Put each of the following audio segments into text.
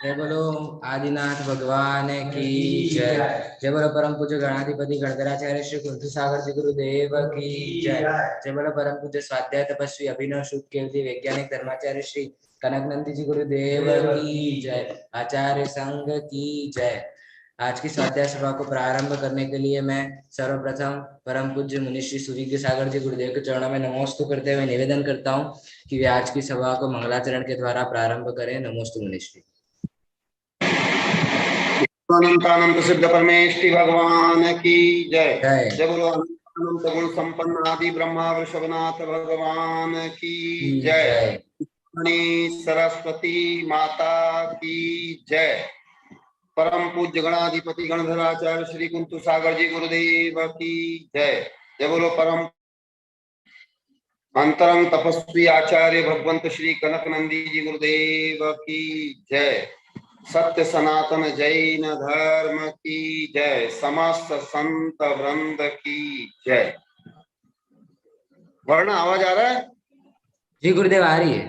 जय बोलो आदिनाथ भगवान की जय। जय बोलो परम पूज्य गणाधिपति गणधराचार्य श्री कुंती सागर जी गुरुदेव की जय। जय बोलो परम पूज्य स्वाध्याय तपस्वी अभिनव शुभ कीर्ति वैज्ञानिक धर्माचार्य श्री कनकनंदी जी गुरुदेव की जय। आचार्य संघ की जय। आज की स्वाध्याय सभा को प्रारंभ करने के लिए मैं सर्वप्रथम परम पूज्य मुनिश्री सुविज्ञ सागर जी गुरुदेव के चरणों में नमोस्तु करते हुए निवेदन करता हूँ कि वे आज की सभा को मंगलाचरण के द्वारा प्रारंभ करें। नमोस्तु मुनिश्री। अनंतानंत सिद्ध परमेष्टि भगवान की जय। जय। जय बोलो अनंत गुण संपन्न आदि ब्रह्मा वृषभनाथ भगवान की जय। सरस्वती माता की जय। परम पूज्य गणाधिपति गणधराचार्य श्री कुंतु सागर जी गुरुदेव की जय। जय बोलो परम अंतरंग तपस्वी आचार्य भगवंत श्री कनकनंदी जी गुरुदेव की जय। सत्य सनातन जैन धर्म की जय। समस्त संत वृंद की जय। वर्ण आवाज आ रहा है? जी गुरुदेव आ रही है।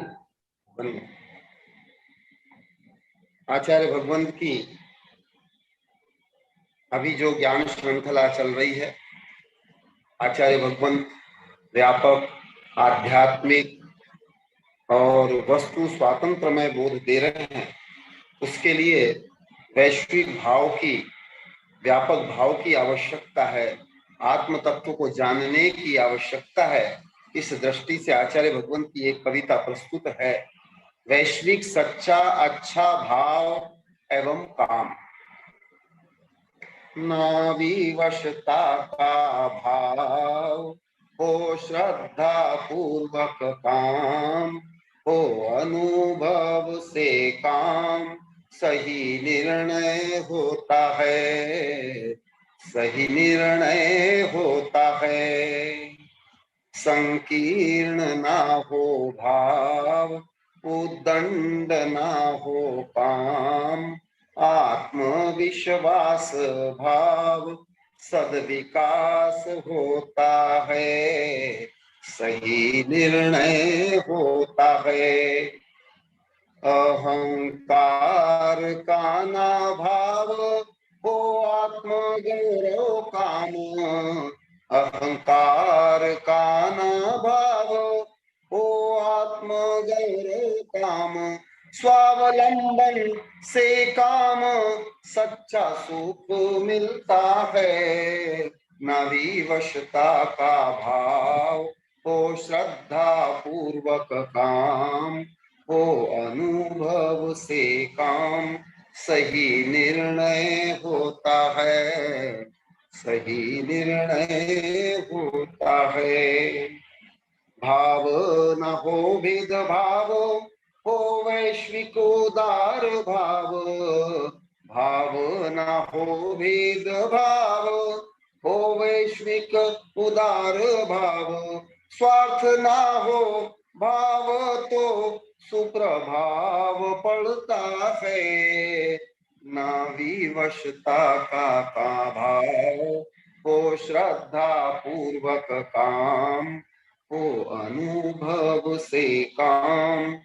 आचार्य भगवंत की अभी जो ज्ञान श्रृंखला चल रही है, आचार्य भगवंत व्यापक आध्यात्मिक और वस्तु स्वातंत्र में बोध दे रहे हैं। उसके लिए वैश्विक भाव की, व्यापक भाव की आवश्यकता है। आत्म तत्व को जानने की आवश्यकता है। इस दृष्टि से आचार्य भगवंत की एक कविता प्रस्तुत है। वैश्विक सच्चा अच्छा भाव एवं काम। न विवशता का भाव हो श्रद्धा पूर्वक काम, हो अनुभव से काम सही निर्णय होता है, सही निर्णय होता है। संकीर्ण ना हो भाव, उद्दंड ना हो काम, आत्मविश्वास भाव सद्विकास होता है, सही निर्णय होता है। अहंकार का ना भाव हो आत्मगौरव काम, अहंकार का ना भाव हो आत्मगौरव काम, स्वावलंबन से काम सच्चा सुख मिलता है। न विवशता का भाव हो श्रद्धा पूर्वक काम, हो अनुभव से काम सही निर्णय होता है, सही निर्णय होता है। भाव न हो भेद भाव, हो वैश्विक उदार भाव, भाव न हो भेद भाव, हो वैश्विक उदार भाव, स्वार्थ ना हो भाव तो सुप्रभाव पड़ता है। न विवशता का भाव हो श्रद्धा पूर्वक काम, हो अनुभव से काम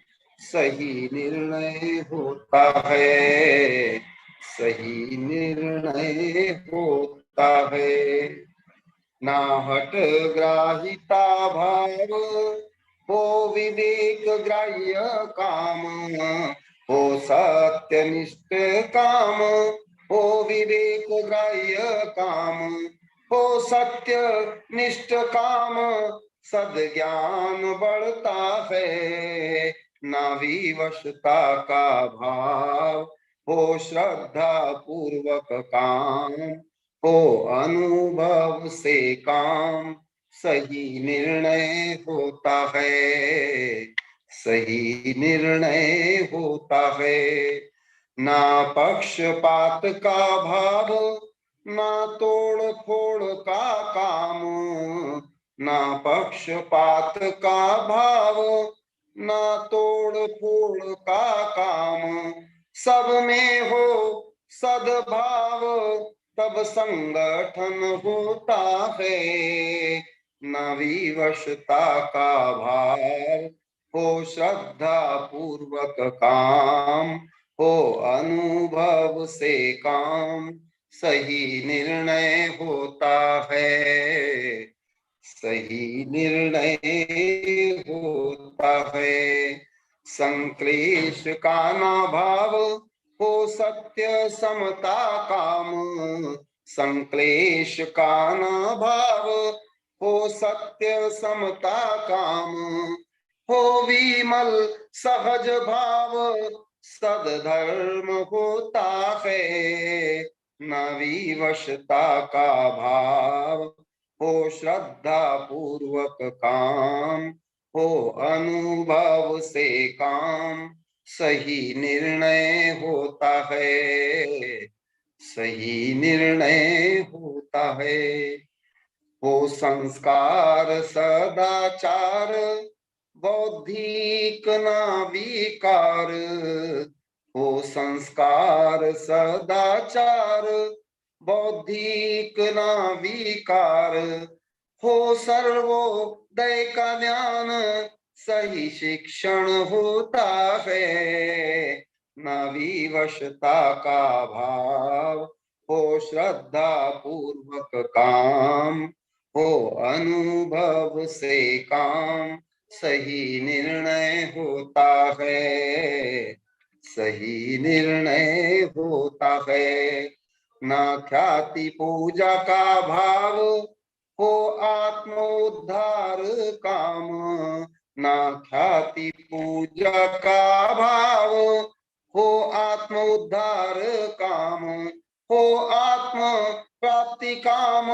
सही निर्णय होता है, सही निर्णय होता है। ना हट ग्राहिता भाव हो विवेक ग्राह्य काम, हो सत्यनिष्ठ काम, हो विवेक ग्राह्य काम, हो सत्य निष्ठ काम सद्ज्ञान बढ़ता है। न विवशता का भाव हो श्रद्धा पूर्वक काम, हो अनुभव से काम सही निर्णय होता है, सही निर्णय होता है। ना पक्षपात का भाव, ना तोड़ फोड़ का काम, ना पक्षपात का भाव, ना तोड़ फोड़ का काम, सब में हो सद्भाव, तब संगठन होता है। न विवशता का भाव, हो श्रद्धा पूर्वक काम, हो अनुभव से काम, सही निर्णय होता है। सही निर्णय होता है। संक्लेश का ना भाव, हो सत्य समता काम, संक्लेश का ना भाव, हो सत्य समता काम, हो विमल सहज भाव, सदधर्म होता है। न विवशता का भाव, हो श्रद्धा पूर्वक काम, हो अनुभव से काम, सही निर्णय होता है। सही निर्णय होता है। हो संस्कार सदाचार, बौद्धिक ना विकार, हो संस्कार सदाचार, बौद्धिक ना विकार, हो सर्वोदय का ज्ञान, सही शिक्षण होता है। न विवशता का भाव, हो श्रद्धा पूर्वक काम, हो अनुभव से काम, सही निर्णय होता है। सही निर्णय होता है। न ख्याति पूजा का भाव, हो आत्मोद्धार काम, न ख्याति पूजा का भाव, हो आत्मोद्धार काम, हो आत्म प्राप्ति काम,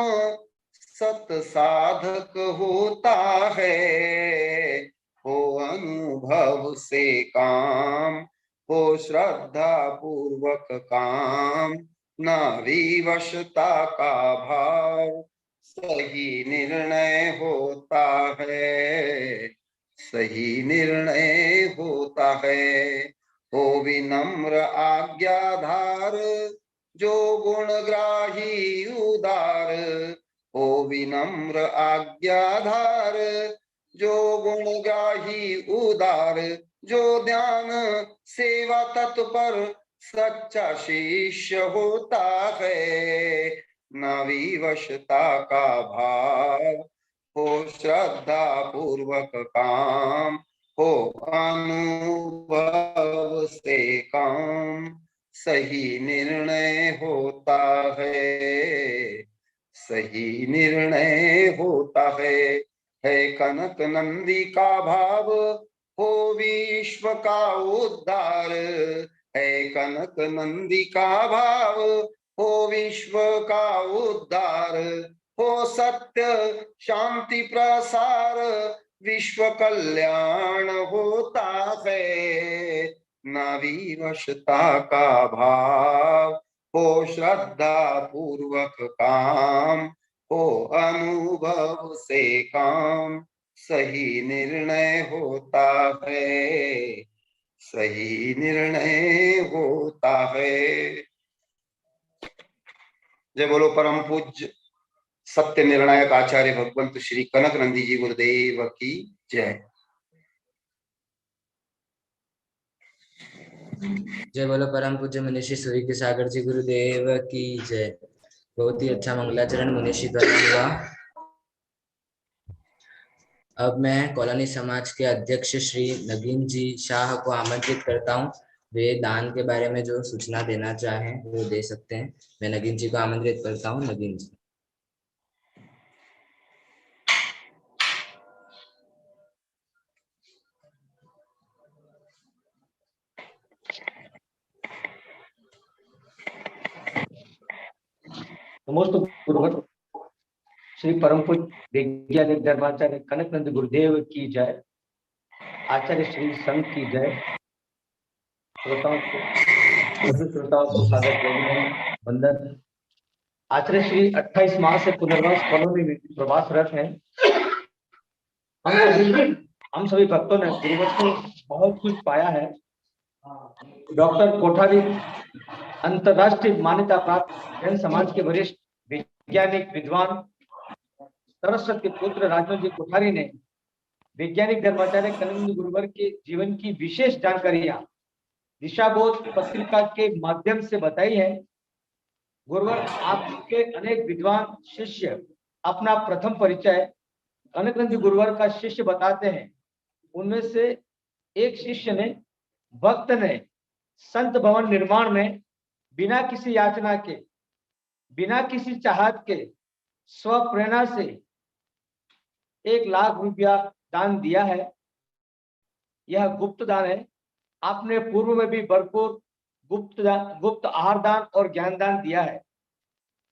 सत साधक होता है। हो अनुभव से काम, हो श्रद्धा पूर्वक काम, न विवशता का भाव, सही निर्णय होता है। सही निर्णय होता है। हो विनम्र आज्ञाधार, जो गुणग्राही उदार, हो विनम्र आज्ञाधार, जो गुणग्राही उदार, जो ध्यान सेवा तत्पर, सच्चा शिष्य होता है। न विवशता का भाव, हो श्रद्धा पूर्वक काम, हो अनुभव से काम, सही निर्णय होता है। सही निर्णय होता है कनक नंदी का भाव, हो विश्व का उद्धार, है कनक नंदी का भाव, हो विश्व का उद्धार, हो सत्य शांति प्रसार, विश्व कल्याण होता है। न विवशता का भाव, हो श्रद्धा पूर्वक काम, हो अनुभव से काम, सही निर्णय होता है। सही निर्णय होता है। जय बोलो परम पूज्य सत्य निर्णायक आचार्य भगवंत श्री कनक नंदी जी गुरुदेव की जय। जय बोलो परम पूज्य मनीषी सूर्य सागर जी गुरुदेव की जय। बहुत ही अच्छा मंगलाचरण मनीषी द्वारा हुआ। अब मैं कॉलोनी समाज के अध्यक्ष श्री नगीन जी शाह को आमंत्रित करता हूँ। वे दान के बारे में जो सूचना देना चाहें वो दे सकते हैं। मैं नगीन जी को आमंत्रित करता हूँ। नगीन जी। नमोस्त गुरुवर श्री परम पूज्य विद्यादेव धर्माचार्य कनक नंद गुरुदेव की जय। आचार्य श्री संघ की जय। श्रोताओं को सादर वंदन। आचार्य श्री 28 माह से पुनर्वास कॉलोनी में प्रवासरत हैं। हम सभी भक्तों ने गुरुवत से बहुत कुछ पाया है। डॉक्टर कोठारी अंतरराष्ट्रीय मान्यता प्राप्त जैन समाज के वरिष्ठ वैज्ञानिक विद्वान सरस्वत के पुत्र राजमल जी कोठारी ने वैज्ञानिक धर्माचार्य कनकनंद गुरुवर के जीवन की विशेष जानकारियां दिशाबोध पत्रिका के माध्यम से बताई है। गुरुवर आपके अनेक विद्वान शिष्य अपना प्रथम परिचय कनकनंद गुरुवर का शिष्य बताते हैं। उनमें से एक शिष्य ने भक्त ने संत भवन निर्माण में बिना किसी याचना के, बिना किसी चाहत के, स्व प्रेरणा से 1 लाख रुपया दान दिया है। यह गुप्त दान है। आपने पूर्व में भी भरपूर गुप्त आहार दान और ज्ञान दान दिया है।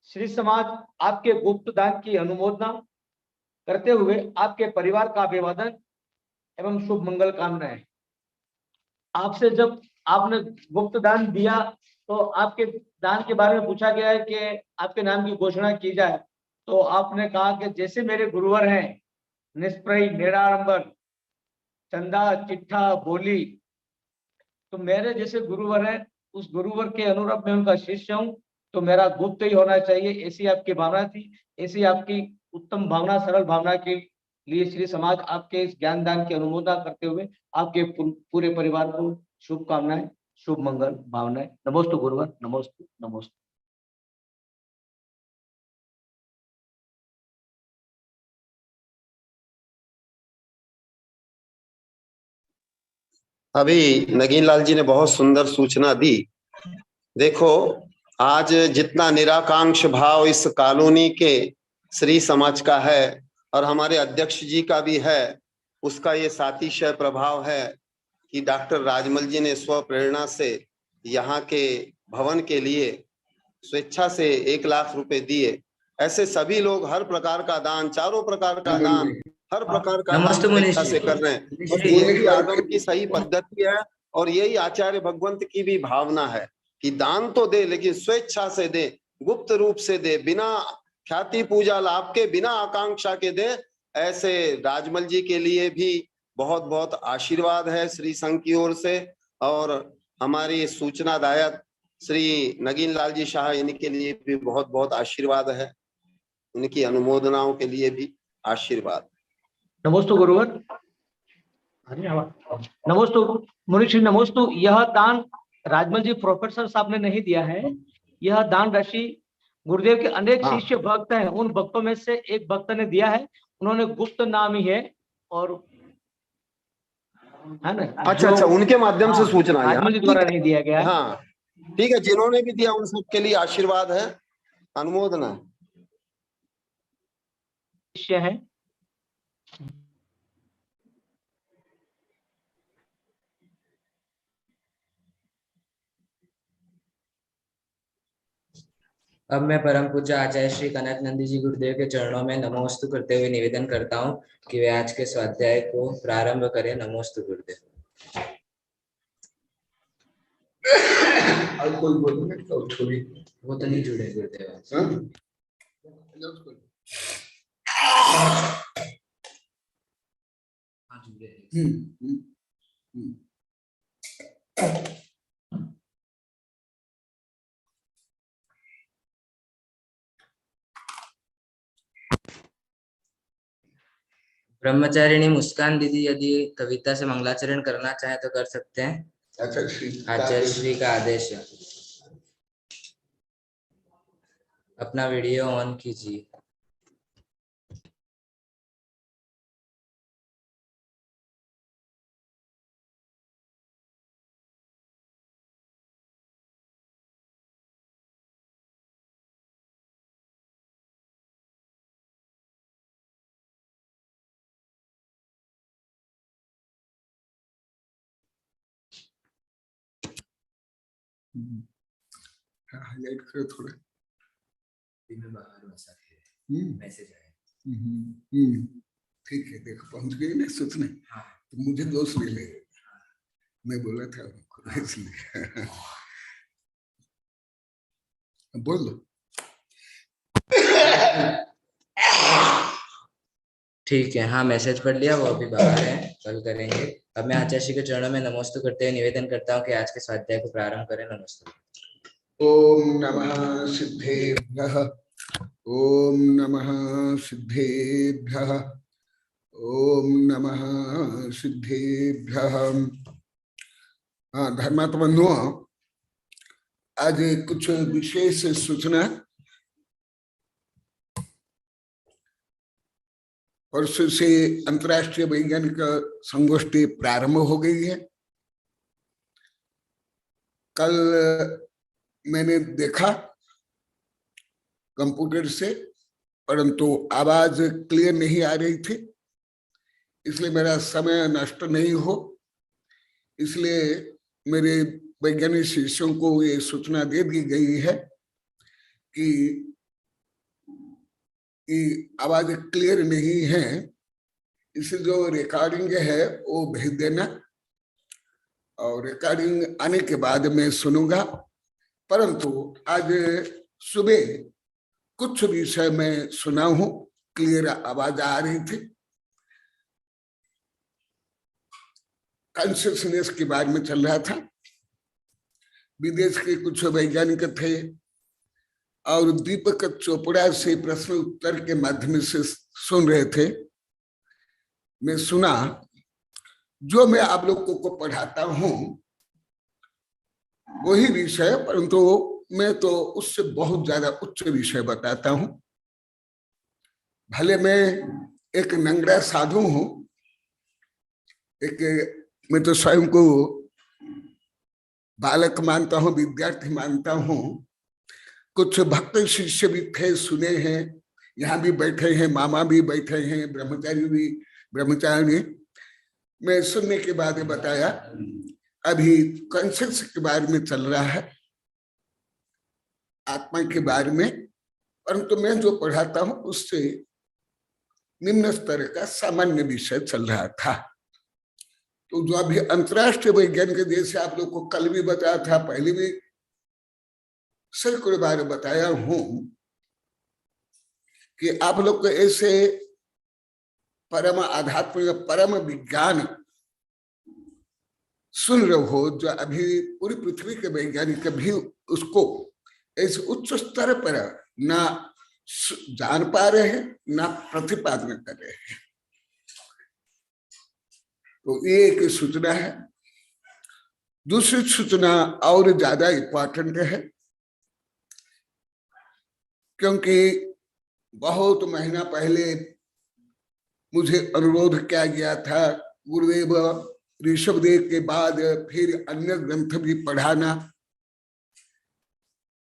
श्री समाज आपके गुप्त दान की अनुमोदना करते हुए आपके परिवार का अभिवादन एवं शुभ मंगल कामनाएं। आपसे जब आपने गुप्त दान दिया तो आपके दान के बारे में पूछा गया है कि आपके नाम की घोषणा की जाए, तो आपने कहा कि जैसे मेरे गुरुवर हैं निष्प्रय, निराडंबर, चंदा, चिट्ठा, बोली, तो मेरे जैसे गुरुवर हैं उस गुरुवर के अनुरूप में उनका शिष्य हूं, तो मेरा गुप्त ही होना चाहिए। ऐसी आपकी भावना थी। ऐसी आपकी उत्तम भावना, सरल भावना के लिए श्री समाज आपके इस ज्ञान दान की अनुमोदना करते हुए आपके पूरे परिवार को शुभकामनाएं, शुभ मंगल भावनाएं। नमोस्तु गुरुवर, नमोस्तु नमोस्तु। अभी नगीन लाल जी ने बहुत सुंदर सूचना दी। देखो, आज जितना निराकांक्ष भाव इस कॉलोनी के श्री समाज का है और हमारे अध्यक्ष जी का भी है, उसका ये सातिशय प्रभाव है कि डॉक्टर राजमल जी ने स्व प्रेरणा से यहाँ के भवन के लिए स्वेच्छा से 1 लाख रुपए दिए। ऐसे सभी लोग हर प्रकार का दान, चारों प्रकार का दान, हर प्रकार का दान स्वेच्छा से कर रहे हैं। और यही आगम की सही पद्धति है और यही आचार्य भगवंत की भी भावना है कि दान तो दे लेकिन स्वेच्छा से दे, गुप्त रूप से दे, बिना ख्याति पूजा लाभ के, बिना आकांक्षा के दे। ऐसे राजमल जी के लिए भी बहुत बहुत आशीर्वाद है श्री संघ की ओर से। और हमारी सूचनादायक श्री नगीन लाल जी शाह, इनके लिए भी बहुत बहुत आशीर्वाद है। उनकी अनुमोदनाओं के लिए भी आशीर्वाद। नमोस्तु गुरुवर, नमोस्तु मुनिश्री, नमोस्तु। यह दान राजमल जी प्रोफेसर साहब ने नहीं दिया है। यह दान राशि गुरुदेव के अनेक शिष्य भक्त हैं, उन भक्तों में से एक भक्त ने दिया है। उन्होंने गुप्त नाम ही है और है ना। अच्छा, उनके माध्यम से सूचना है, राजमल जी द्वारा नहीं दिया गया है। हाँ ठीक है, जिन्होंने भी दिया उन सबके लिए आशीर्वाद है, अनुमोदना शिष्य है। अब मैं परम पूज्य आचार्य श्री कनकनंद जी गुरुदेव के चरणों में नमोस्तु करते हुए निवेदन करता हूँ कि वे आज के स्वाध्याय को प्रारंभ करें। नमोस्तु गुरुदेव। कोई बोलेंगे तो छोड़ी, वो तो नहीं जुड़े गुरुदेव। ब्रह्मचारिणी मुस्कान दीदी यदि कविता से मंगलाचरण करना चाहे तो कर सकते हैं। आचार्य श्री का आदेश है। अपना वीडियो ऑन कीजिए। हाईलाइट करो थोड़ा। मैसेज आया। ठीक है, देखो पहुंच गई ना सूचना। हाँ। तो मुझे दोष नहीं ले, मैं बोला था उनको इसलिए। बोल लो। ठीक है, हाँ मैसेज पढ़ लिया, वो अभी बाहर है, कल करेंगे। अब मैं आचार्य जी के चरणों में नमोस्तु करते हुए निवेदन करता हूँ कि आज के स्वाध्याय को प्रारंभ करें। नमस्ते। ओम नमः सिद्धेभ्यः, ओम नमः सिद्धेभ्यः, ओम नमः सिद्धेभ्यः। हाँ धर्मात्मनो, आज कुछ विशेष सूचना। परसों से अंतर्राष्ट्रीय वैज्ञानिक संगोष्ठी प्रारंभ हो गई है। कल मैंने देखा कंप्यूटर से, परंतु आवाज क्लियर नहीं आ रही थी, इसलिए मेरा समय नष्ट नहीं हो, इसलिए मेरे वैज्ञानिक शिष्यों को ये सूचना दे दी गई है कि आवाज क्लियर नहीं है, इसलिए जो रिकॉर्डिंग है वो भेज देना, और रिकॉर्डिंग आने के बाद मैं सुनूंगा। परंतु आज सुबह कुछ विषय मैं सुना हूं, क्लियर आवाज आ रही थी। कॉन्शियसनेस के बारे में चल रहा था, विदेश के कुछ वैज्ञानिक थे और दीपक चोपड़ा से प्रश्न उत्तर के माध्यम से सुन रहे थे। मैं सुना, जो मैं आप लोगों को पढ़ाता हूं वही विषय, परंतु मैं तो उससे बहुत ज्यादा उच्च विषय बताता हूं। भले मैं एक नंगड़ा साधु हूं, मैं तो स्वयं को बालक मानता हूं, विद्यार्थी मानता हूं। कुछ भक्त शिष्य भी थे, सुने हैं, यहाँ भी बैठे हैं, मामा भी बैठे हैं, ब्रह्मचारी। मैं सुनने के बाद बताया, अभी कॉन्शियस के बारे में चल रहा है, आत्मा के बारे में, परंतु मैं जो पढ़ाता हूं उससे निम्न स्तर का सामान्य विषय चल रहा था। तो जो अभी अंतर्राष्ट्रीय वैज्ञानिक, जैसे आप लोग को कल भी बताया था, पहले भी सैकड़ों बार बताया हूं कि आप लोग को ऐसे परम आध्यात्मिक परम विज्ञान सुन रहे हो, जो अभी पूरी पृथ्वी के वैज्ञानिक भी उसको ऐसे उच्च स्तर पर ना जान पा रहे हैं, ना प्रतिपादन कर रहे हैं। तो ये एक सूचना है। दूसरी सूचना और ज्यादा इंपॉर्टेंट है, क्योंकि बहुत महीना पहले मुझे अनुरोध किया गया था, गुरुदेव ऋषभदेव के बाद फिर अन्य ग्रंथ भी पढ़ाना,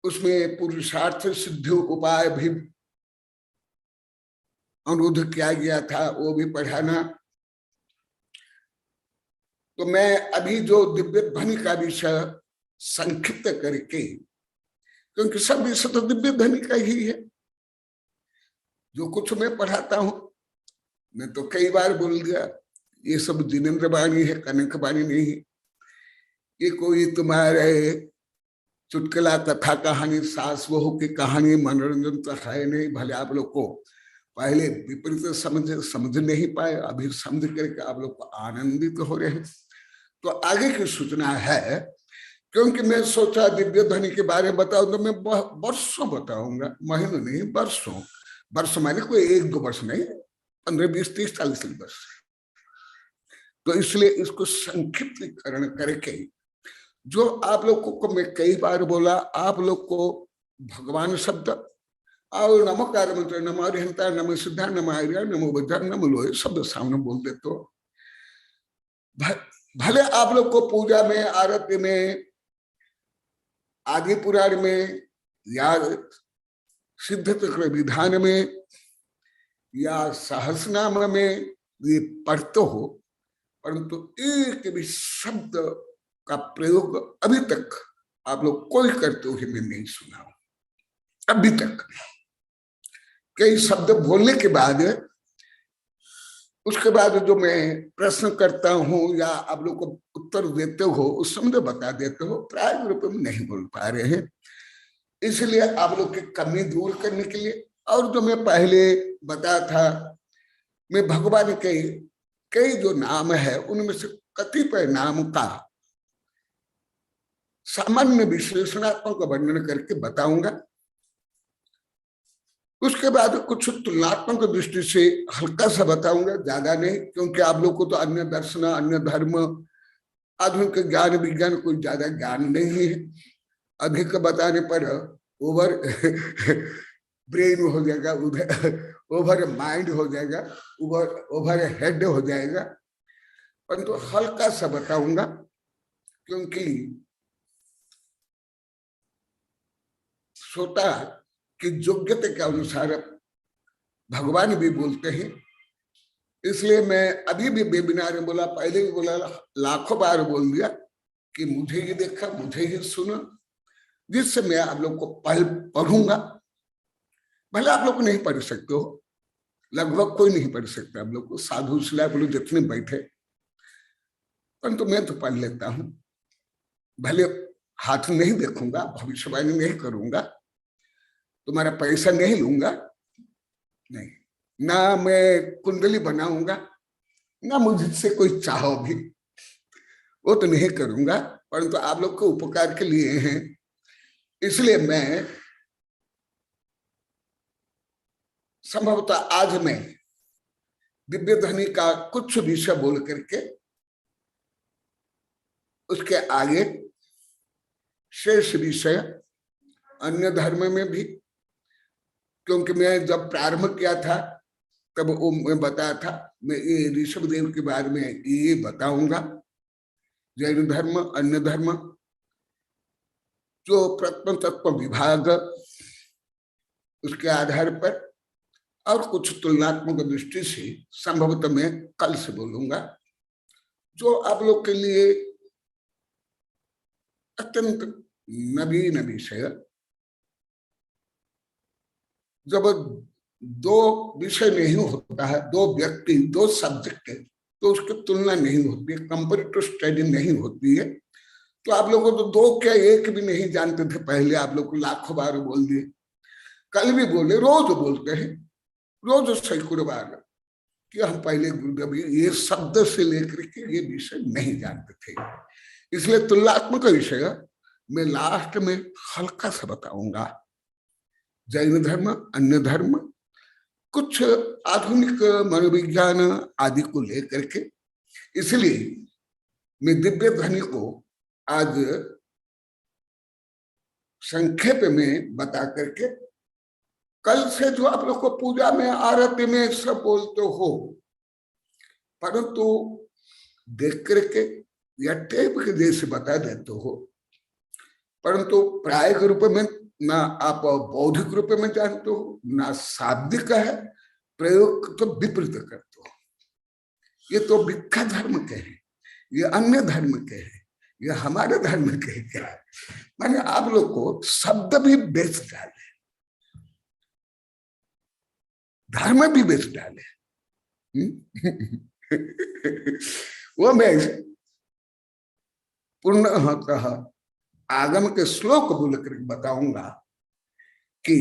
उसमें पुरुषार्थ सिद्धि उपाय भी अनुरोध किया गया था, वो भी पढ़ाना। तो मैं अभी जो दिव्य ध्वनि का विषय संक्षिप्त करके, क्योंकि सब विषय तो दिव्य ध्वनि का ही है, जो कुछ मैं पढ़ाता हूं, मैं तो कई बार बोल दिया, ये सब जिनेन्द्र वाणी है, कनक वाणी नहीं है। ये कोई तुम्हारे चुटकुला कथा कहानी सास बहू की कहानी मनोरंजन तो है नहीं। भले आप लोग को पहले विपरीत समझ नहीं पाए, अभी समझ करके आप लोग को आनंदित हो रहे हैं। तो आगे की सूचना है, क्योंकि मैं सोचा दिव्य ध्वनि के बारे में बताऊं तो मैं वर्षों बताऊंगा, महीनों नहीं, वर्षों। वर्ष माने कोई 1-2 वर्ष नहीं, 15, 20, 30, 40 वर्ष। तो इसलिए इसको संक्षिप्तीकरण करके, जो आप लोगों को मैं कई बार बोला, आप लोग को भगवान शब्द और नमोकार मंत्र, नमो हरिहंता, नमो सिद्धा, नमो आर्या, नमो बुद्धा, नमो लोहे शब्द सामने बोलते, तो भले आप लोग को पूजा में, आरती में, आदि पुराण में या सिद्ध चक्र विधान में या सहस्रनाम में ये पढ़ते हो, परंतु एक भी शब्द का प्रयोग अभी तक आप लोग कोई करते हुए मैं नहीं सुना। अभी तक कई शब्द बोलने के बाद उसके बाद जो मैं प्रश्न करता हूं या आप लोग को उत्तर देते हो उस समय बता देते हो, प्राय रूप में नहीं बोल पा रहे हैं, इसलिए आप लोग की कमी दूर करने के लिए। और जो मैं पहले बताया था, मैं भगवान के कई जो नाम है उनमें से कतिपय नाम का सामान्य विश्लेषणात्मक वर्णन करके बताऊंगा। उसके बाद कुछ तुलनात्मक दृष्टि से हल्का सा बताऊंगा, ज्यादा नहीं, क्योंकि आप लोग को तो अन्य दर्शन, अन्य धर्म, आधुनिक ज्ञान विज्ञान कोई ज्यादा ज्ञान नहीं है। अधिक बताने पर ओवर ब्रेन हो जाएगा, उधर ओवर माइंड हो जाएगा, ओवर हेड हो जाएगा, परंतु हल्का सा बताऊंगा, क्योंकि श्रोता की योग्यता के अनुसार भगवान भी बोलते हैं। इसलिए मैं अभी भी वेबिनार में बोला, पहले भी बोला, लाखों बार बोल दिया कि मुझे ही देखा, मुझे ही सुना, जिससे मैं आप लोग को पढ़ूंगा। भले आप लोग नहीं पढ़ सकते हो, लगभग कोई नहीं पढ़ सकता आप लोग को, साधु शिला लोग जितने बैठे, परंतु मैं तो पढ़ लेता हूं। भले हाथ नहीं देखूंगा, भविष्यवाणी नहीं करूंगा, तुम्हारा पैसा नहीं लूंगा, नहीं, ना मैं कुंडली बनाऊंगा, ना मुझसे कोई चाहो भी, वो तो नहीं करूंगा, परंतु आप लोग को उपकार के लिए हैं। इसलिए मैं संभवतः आज मैं दिव्य ध्वनि का कुछ विषय बोल करके उसके आगे शेष विषय अन्य धर्म में भी, क्योंकि मैं जब प्रारंभ किया था तब वो मैं बताया था, मैं ये ऋषभ देव के बारे में ये बताऊंगा, जैन धर्म, अन्य धर्म, जो प्रत्न तत्व विभाग, उसके आधार पर, और कुछ तुलनात्मक दृष्टि से संभवतः मैं कल से बोलूंगा, जो आप लोग के लिए अत्यंत नवीन विषय। जब दो विषय नहीं होता है, दो व्यक्ति, दो सब्जेक्ट, तो उसकी तुलना नहीं होती है, कंपैरेटिव स्टडी नहीं होती है। तो आप लोगों को तो दो क्या एक भी नहीं जानते थे पहले, आप लोग को लाखों बार बोल दिए, कल भी बोले, रोज बोलते हैं, रोज सैकड़ों बार, कि हम पहले गुरुदेव ये शब्द से लेकर के ये विषय नहीं जानते थे। इसलिए तुलनात्मक विषय मैं लास्ट में हल्का सा बताऊंगा, जैन धर्म, अन्य धर्म, कुछ आधुनिक मनोविज्ञान आदि को लेकर के। इसलिए मैं दिव्य ध्वनि को आज संक्षेप में बता करके, कल से जो आप लोग को पूजा में, आरती में सब बोलते हो, परंतु देख करके या टेप के जैसे बता देते हो, परंतु प्राय रूप में ना आप बौद्धिक रूप में जानते हो, ना शाब्दिक है, प्रयोग तो विपरीत करते हो। ये तो भिक्षा धर्म के हैं, ये अन्य धर्म के हैं, ये हमारे धर्म के क्या है, माने आप लोग को शब्द भी बेच डाले, धर्म भी बेच डाले। वो मैं पूर्णतः आगम के श्लोक बोल कर बताऊंगा कि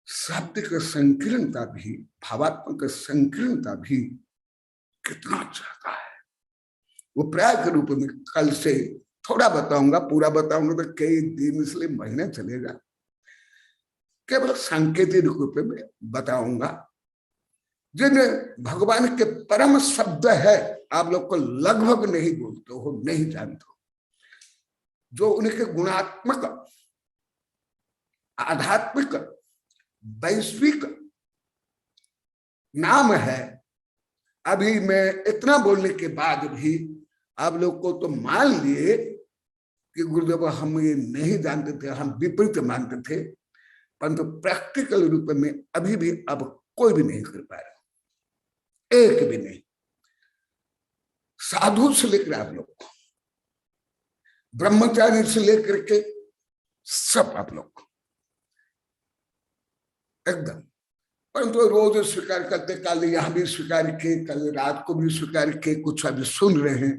शब्द का संकीर्णता भी, भावात्मक संकीर्णता भी कितना चाहता है। वो प्राय के रूप में कल से थोड़ा बताऊंगा, पूरा बताऊंगा तो कई दिन, इसलिए महीने चलेगा, केवल सांकेतिक रूप में बताऊंगा। जिन भगवान के परम शब्द है, आप लोग को लगभग नहीं बोलते हो, नहीं जानते हो, जो उनके गुणात्मक, आध्यात्मिक, वैश्विक नाम है, अभी मैं इतना बोलने के बाद भी आप लोग को तो मान लिए कि गुरुदेव हम ये नहीं जानते थे, हम विपरीत मानते थे, परंतु प्रैक्टिकल रूप में अभी भी अब कोई भी नहीं कर पाया, एक भी नहीं। साधु से लेकर आप लोग, ब्रह्मचारी से लेकर के सब आप लोग एकदम, परंतु रोज स्वीकार करते, कल यहाँ भी स्वीकार किए, कल रात को भी स्वीकार किए। कुछ अभी सुन रहे हैं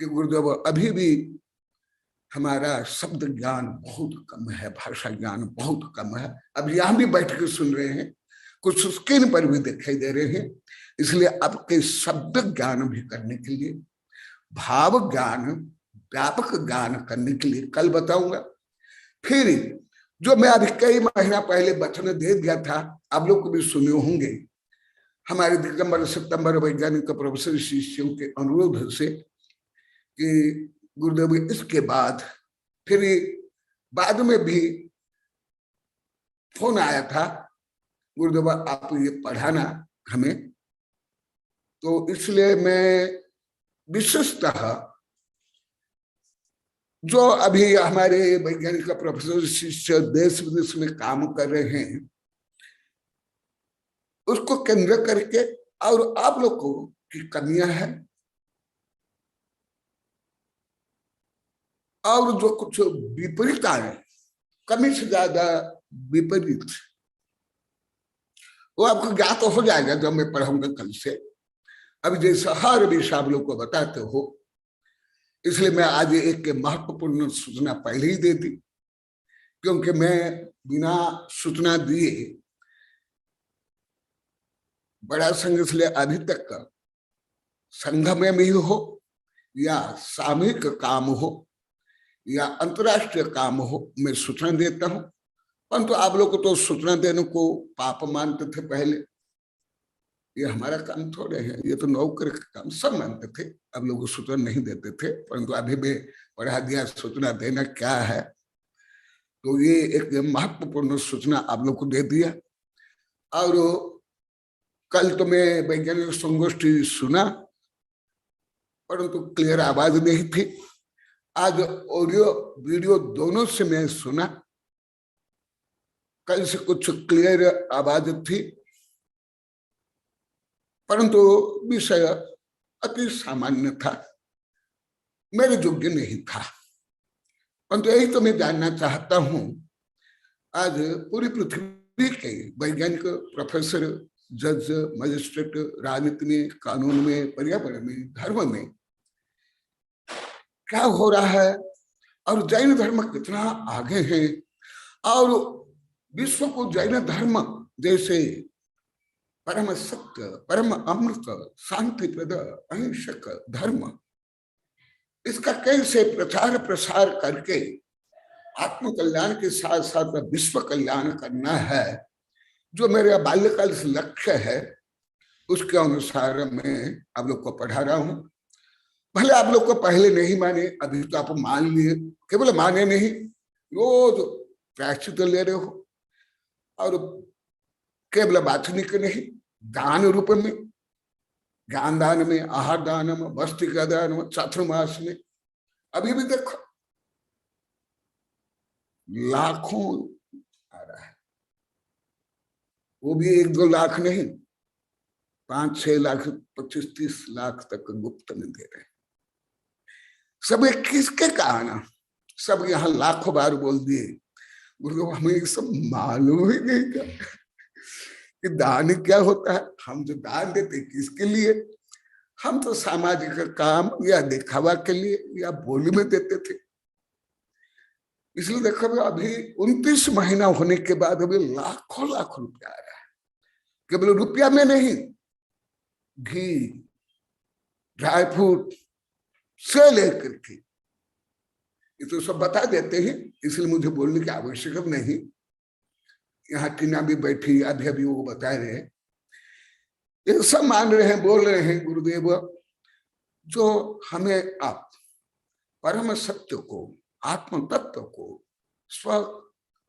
कि गुरुदेव अभी भी हमारा शब्द ज्ञान बहुत कम है, भाषा ज्ञान बहुत कम है। अब यहाँ भी बैठ के सुन रहे हैं, कुछ स्क्रीन पर भी दिखाई दे रहे हैं। इसलिए आपके शब्द ज्ञान भी करने के लिए, भाव ज्ञान, व्यापक ज्ञान करने के लिए कल बताऊंगा। फिर जो मैं अभी कई महीना पहले वचन दे दिया था, आप लोग को भी सुने होंगे, हमारे दिसंबर सितंबर वैज्ञानिक प्रोफेसर शिष्यों के अनुरोध से कि गुरुदेव इसके बाद, फिर बाद में भी फोन आया था, गुरुदेव आप ये पढ़ाना हमें। तो इसलिए मैं विशेषतः जो अभी हमारे वैज्ञानिक प्रोफेसर शिष्य देश विदेश में काम कर रहे हैं उसको केंद्र करके, और आप लोगों की कमियां हैं और जो कुछ विपरीत आए, कमी से ज्यादा विपरीत, वो आपको ज्ञात हो जाएगा जब मैं पढ़ाऊंगा कल से। अभी जैसे हर विषय आप लोग को बताते हो, इसलिए मैं आज एक महत्वपूर्ण सूचना पहले ही दे दी, क्योंकि मैं बिना सूचना दिए बड़ा संघ इसलिए अभी तक संघ में भी हो या सामूहिक काम हो या अंतरराष्ट्रीय काम हो, मैं सूचना देता हूं। परंतु आप लोग को तो सूचना देने को पाप मानते थे पहले, ये हमारा काम थोड़े है, ये तो नौकर का काम, सब मानते थे। अब लोग सूचना नहीं देते थे, परंतु अभी भी पढ़ा दिया सूचना देना क्या है। तो ये एक महत्वपूर्ण सूचना आप लोग को दे दिया। और कल तो मैं वैज्ञानिक संगोष्ठी सुना, परंतु क्लियर आवाज नहीं थी। आज ऑडियो वीडियो दोनों से मैं सुना, कल से कुछ क्लियर आवाज थी, परंतु विषय अति सामान्य था, मेरे योग्य नहीं था। परंतु यही तो मैं जानना चाहता हूं, आज पूरी पृथ्वी के वैज्ञानिक प्रोफेसर, जज, मजिस्ट्रेट, राजनीति में, कानून में, पर्यावरण में, धर्म में क्या हो रहा है, और जैन धर्म कितना आगे है, और विश्व को जैन धर्म जैसे परम सत्य, परम अमृत, शांति प्रद, अहिंसक धर्म, इसका कैसे प्रचार प्रसार करके आत्म कल्याण के साथ साथ विश्व कल्याण करना है, जो मेरा बाल्यकाल से लक्ष्य है, उसके अनुसार मैं आप लोग को पढ़ा रहा हूं। भले आप लोग को पहले नहीं माने, अभी तो आप मान लिए, केवल माने नहीं, रोज प्रायश्चित ले रहे हो, और केवल वाचनिक नहीं, दान रूप में, ज्ञान दान में, आहार दान में, वस्त्र का दान में, चातुर्मास में, अभी भी देखो लाखों आ रहा है, वो भी 1-2 लाख नहीं, 5-6 लाख, 25-30 लाख तक गुप्त में दे रहे हैं। सब ये किसके कारण, सब यहाँ लाखों बार बोल दिए, गुरु हमें ये सब मालूम ही नहीं था कि दान क्या होता है। हम जो दान देते किसके लिए, हम तो सामाजिक काम या दिखावा के लिए या बोली में देते थे। इसलिए देखो अभी 29 महीना होने के बाद अभी लाखों लाख रुपया आ रहा है, केवल रुपया में नहीं, घी, ड्राई फ्रूट से लेकर के, ये तो सब बता देते हैं, इसलिए मुझे बोलने की आवश्यकता नहीं। यहाँ टीना भी बैठी, अभी अभी वो बता रहे हैं, ये सब मान रहे हैं, बोल रहे हैं गुरुदेव, जो हमें आप परम सत्य को, आत्म तत्व को स्व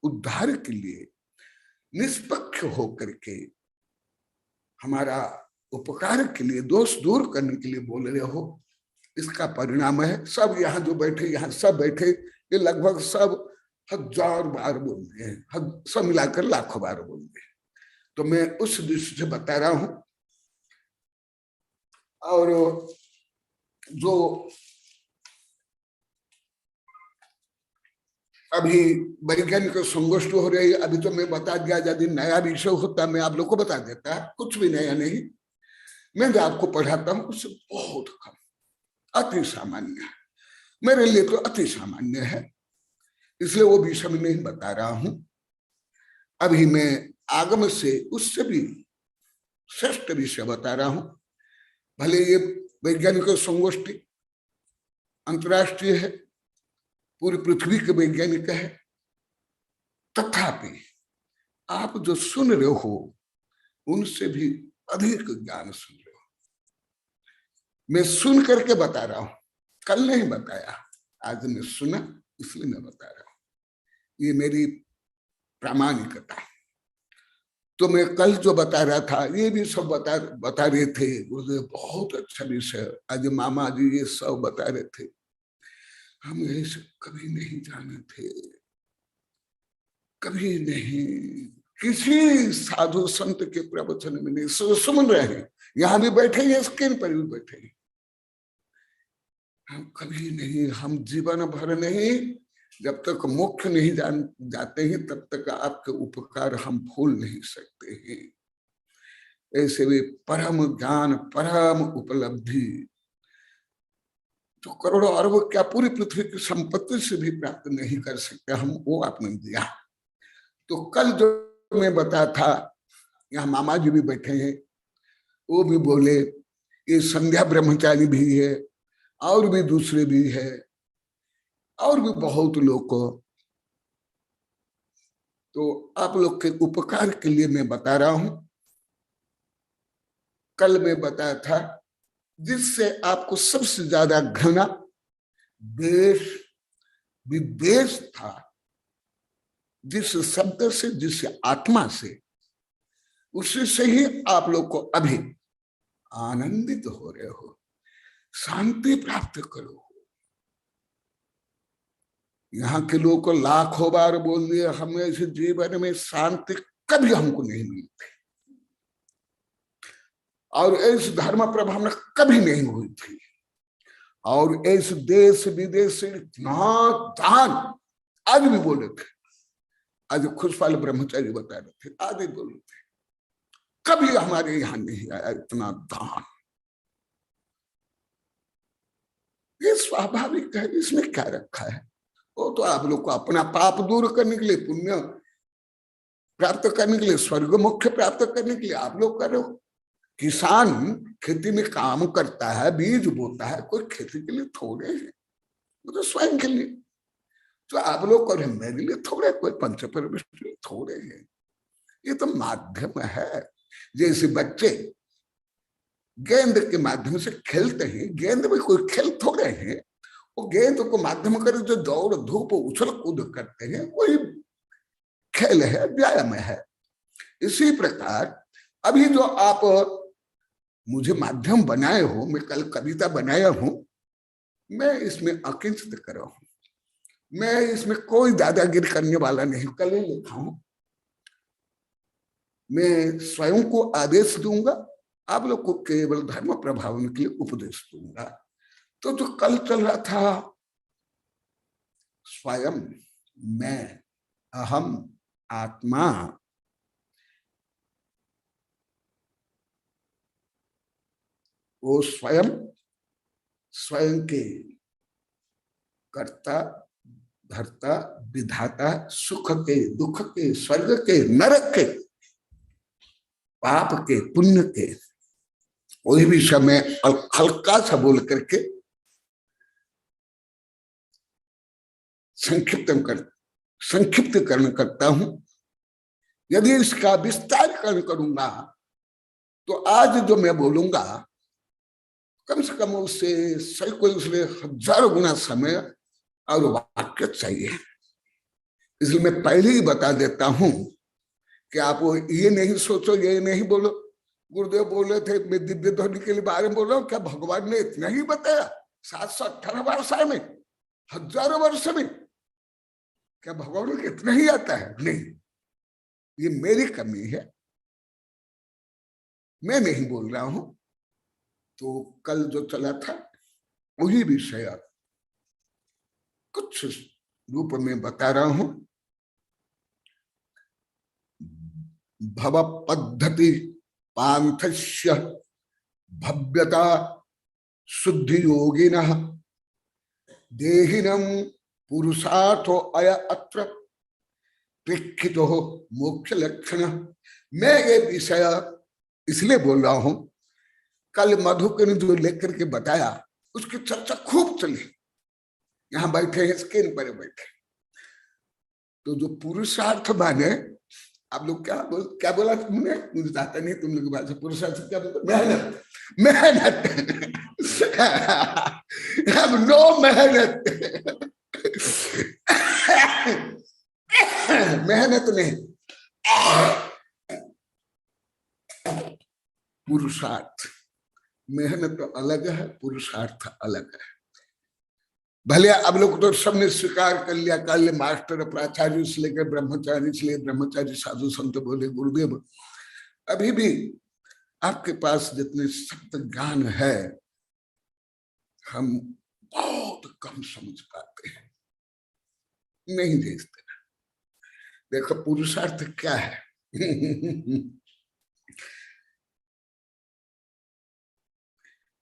उद्धार के लिए निष्पक्ष होकर के, हमारा उपकार के लिए, दोष दूर करने के लिए बोल रहे हो, इसका परिणाम है सब यहाँ जो बैठे, यहाँ सब बैठे, ये लगभग सब 1000 बार बोल रहे हैं, सब मिलाकर लाखों बार बोल रहे हैं। तो मैं उस दृष्टि से बता रहा हूं। और जो अभी वैज्ञानिक संगोष्ठी हो रही है। अभी तो मैं बता दिया, यदि नया विषय होता मैं आप लोग को बता देता, कुछ भी नया नहीं। मैं जो आपको पढ़ाता हूँ उससे बहुत कम, अति सामान्य है, मेरे लिए तो अति सामान्य है, इसलिए वो विषय में नहीं बता रहा हूं। अभी मैं आगम से उससे भी श्रेष्ठ विषय बता रहा हूं। भले ये वैज्ञानिक संगोष्ठी अंतर्राष्ट्रीय है, पूरी पृथ्वी के वैज्ञानिक है, तथापि आप जो सुन रहे हो उनसे भी अधिक ज्ञान सुन रहे हो। मैं सुन करके बता रहा हूं, कल नहीं बताया, आज मैं सुना इसलिए मैं बता रहा हूं। ये मेरी प्रामाणिकता। तो मैं कल जो बता रहा था ये भी सब बता रहे थे, मुझे बहुत अच्छा विषय, आज मामा जी ये सब बता रहे थे। हम ऐसे कभी नहीं जाने थे, कभी नहीं, किसी साधु संत के प्रवचन में नहीं। सुन रहे हैं, यहां भी बैठे हैं, स्क्रीन पर भी बैठे हैं, हम कभी नहीं, हम जीवन भर नहीं, जब तक मोक्ष नहीं जाते हैं तब तक आपके उपकार हम भूल नहीं सकते हैं। ऐसे भी परम ज्ञान, परम उपलब्धि तो करोड़ों अरबों क्या पूरी पृथ्वी की संपत्ति से भी प्राप्त नहीं कर सकते हम, वो आपने दिया। तो कल जो मैं बता था, यहाँ मामा जी भी बैठे हैं, वो भी बोले, ये संध्या ब्रह्मचारी भी है और भी दूसरे भी है और भी बहुत लोग को। तो आप लोग के उपकार के लिए मैं बता रहा हूं। कल मैं बताया था जिससे आपको सबसे ज्यादा घृणा, द्वेष, विद्वेष था, जिस शब्द से, जिस आत्मा से, उसी से ही आप लोग को अभी आनंदित हो रहे हो, शांति प्राप्त करो। यहाँ के लोग को लाखों बार बोल दिए, हमें इस जीवन में शांति कभी हमको नहीं मिलती और इस धर्म प्रभाव में कभी नहीं हुई थी, और इस देश विदेश से इतना दान, आज भी बोले थे, आज खुशपाल ब्रह्मचारी बता रहे थे, आज भी बोले थे, कभी हमारे यहाँ नहीं आया इतना दान। ये स्वाभाविक है, इसमें क्या रखा है? वो तो आप लोग को अपना पाप दूर करने के लिए, पुण्य प्राप्त करने के लिए, स्वर्ग मोक्ष प्राप्त करने के लिए आप लोग करो। किसान खेती में काम करता है, बीज बोता है, कोई खेती के लिए थोड़े है, वो तो स्वयं के लिए। तो आप लोग करें, मेरे लिए थोड़े, कोई पंच परमेश के लिए थोड़े हैं, ये तो माध्यम है। जैसे बच्चे गेंद के माध्यम से खेलते हैं, गेंद में कोई खेल थोड़े हैं, वो गेंद को माध्यम कर जो दौड़ धूप उछल कूद करते हैं वही खेल है, व्यायाम है। इसी प्रकार अभी जो आप मुझे माध्यम बनाए हो, मैं कल कविता बनाया हूं, मैं इसमें अकिंचित करा हूं, मैं इसमें कोई दादागिरी करने वाला नहीं, कल ही लिखा हूं। मैं स्वयं को आदेश दूंगा, आप लोग को केवल धर्म प्रभावन के लिए उपदेश दूंगा। तो जो कल चल रहा था स्वयं, मैं, अहम, आत्मा, वो स्वयं स्वयं के कर्ता, धर्ता, विधाता, सुख के, दुख के, स्वर्ग के, नरक के, पाप के, पुण्य के, वही भी समय हल्का सा बोल करके संक्षिप्तकरण करता हूं। यदि इसका विस्तारीकरण करूंगा तो आज जो मैं बोलूंगा कम से कम उससे सैकड़ों, इसलिए हजारों गुना समय और वाक्य चाहिए। इसलिए मैं पहले ही बता देता हूं कि आप ये नहीं सोचो, ये नहीं बोलो। गुरुदेव बोले थे, मैं दिव्य ध्वनि के लिए बारे में बोल रहा हूं, क्या भगवान ने इतना ही बताया 718 वर्ष में, हजारों वर्ष में? क्या भगवान को इतना ही आता है? नहीं, ये मेरी कमी है, मैं नहीं बोल रहा हूं। तो कल जो चला था वही विषय कुछ रूप में बता रहा हूं। भव पद्धति पांथस्य भव्यता शुद्धि योगिनः देहिनम पुरुषार्थो अय अत्र प्रेक्षितो मोक्ष लक्षण। मैं ये विषय इसलिए बोल रहा हूं, कल मधुकर ने जो लेकर के बताया उसकी चर्चा खूब चली, यहां बैठे हैं, स्क्रीन पर बैठे। तो जो पुरुषार्थ माने, आप लोग क्या बोला तुमने, मुझे आता नहीं तुम लोग की भाषा। पुरुषार्थ क्या बोलते? मेहनत, मेहनत। अब नो मेहनत, मेहनत नहीं, पुरुषार्थ। मेहनत तो अलग है, पुरुषार्थ अलग है। भले अब लोग तो सबने स्वीकार कर लिया, कल मास्टर प्राचार्य से लेकर ब्रह्मचारी से लेकर ब्रह्मचारी साधु संत बोले गुरुदेव, अभी भी आपके पास जितने सत्य ज्ञान है हम बहुत कम समझ पाते हैं, नहीं देखते। देखो पुरुषार्थ क्या है।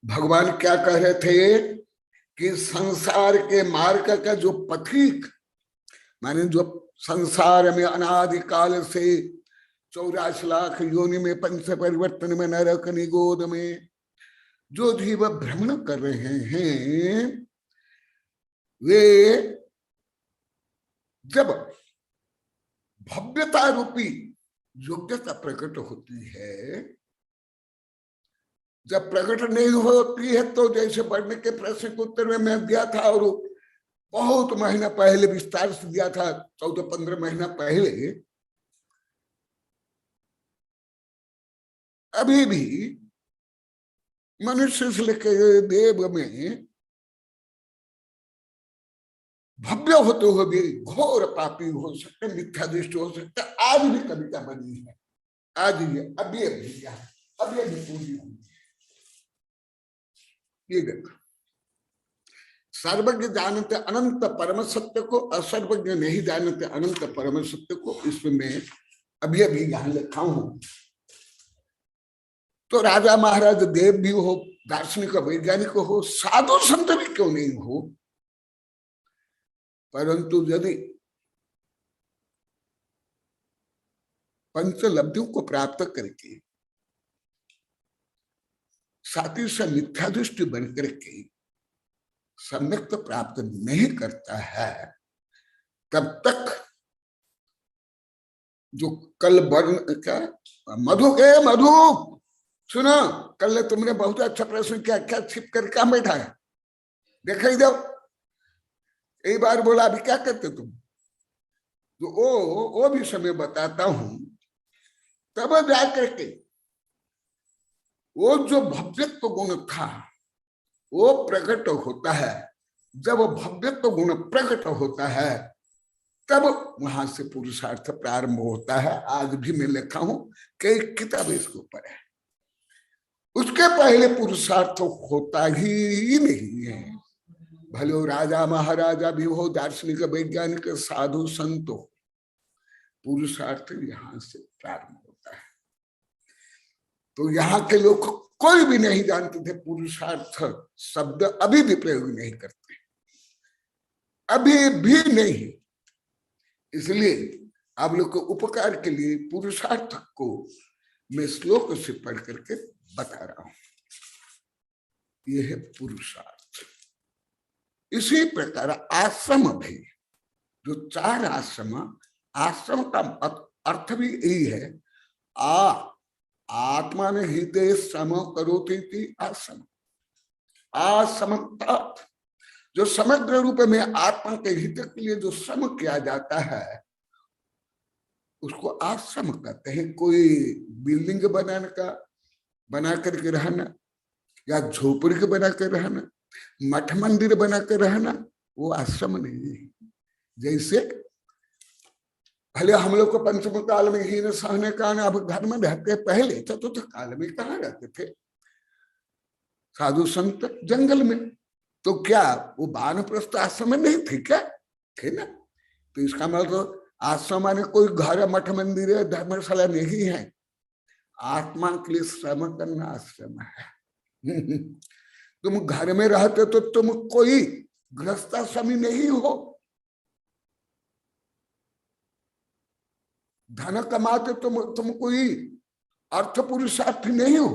भगवान क्या कह रहे थे कि संसार के मार्ग का जो पथिक, माने जो संसार में अनादिकाल से 84 लाख योनि में पंच परिवर्तन में नरक निगोद में जो जीव भ्रमण कर रहे हैं, वे जब भव्यता रूपी योग्यता प्रकट होती है, जब प्रकट नहीं होती है तो जैसे पढ़ने के प्रश्न के उत्तर में मैं दिया था और बहुत महीना पहले विस्तार से दिया था, 14-15 महीना पहले, अभी भी मनुष्य से लेकर देव में भव्य होते हुए भी घोर पापी हो सकते, मिथ्या दृष्टि हो सकता। आज भी कविता बनी है, आज ये अभी पूरी हुई। ये देखो, सर्वज्ञ जानते अनंत परम सत्य को, असर्वज्ञ नहीं जानते अनंत परम सत्य को। इसमें मैं अभी यहां लिखा हूं। तो राजा महाराज देव भी हो, दार्शनिक वैज्ञानिक हो, साधु संत भी क्यों नहीं हो, परंतु यदि पंचलब्धियों को प्राप्त करके साथी से मिथ्या दृष्टि बन करके सम्यक प्राप्त नहीं करता है, तब तक जो कल वर्ण क्या मधु सुनो, कल तुमने बहुत अच्छा प्रश्न किया, क्या छिप कर क्या बैठा है, देखा ही दो। एक बार बोला अभी क्या करते तुम, जो वो भी समय बताता हूं, तब जाकर के वो जो भव्यत्व गुण था वो प्रकट होता है। जब भव्यत्व गुण प्रकट होता है तब वहां से पुरुषार्थ प्रारंभ होता है। आज भी मैं लिखा हूं, कई किताबें इसके ऊपर है। उसके पहले पुरुषार्थ होता ही नहीं है। भले वो राजा महाराजा भी हो, दार्शनिक वैज्ञानिक साधु संत हो, पुरुषार्थ यहां से प्रारंभ होता है। तो यहाँ के लोग कोई भी नहीं जानते थे, पुरुषार्थ शब्द अभी भी प्रयोग नहीं करते, अभी भी नहीं। इसलिए आप लोग को उपकार के लिए पुरुषार्थ को मैं श्लोक से पढ़ करके बता रहा हूं। यह है पुरुषार्थ। इसी प्रकार आश्रम भी, जो 4 आश्रम का अर्थ भी यही है। आत्मा ने हृदय सम करोति आश्रम, आसमता, जो समग्र रूप में आत्मा के हित के लिए जो सम किया जाता है उसको आश्रम कहते हैं। कोई बिल्डिंग बना करके रहना, या झोपड़ी बना कर रहना, मठ मंदिर बना कर रहना, वो आश्रम नहीं है। जैसे भले हम लोग को पंचम काल में हीन सहने का, अब घर में रहते, पहले चतुर्थ काल में कहाँ रहते थे साधु संत? जंगल में। तो क्या वो वानप्रस्थ आश्रम में नहीं थे क्या? थे ना। तो इसका मतलब आश्रम माने कोई घर मठ मंदिर है धर्मशाला नहीं है। आत्मा के लिए श्रम करना आश्रम है। तुम घर में रहते तो तुम कोई गृहस्थाश्रमी नहीं हो, धन कमाते तुम कोई अर्थ पुरुषार्थ नहीं हो,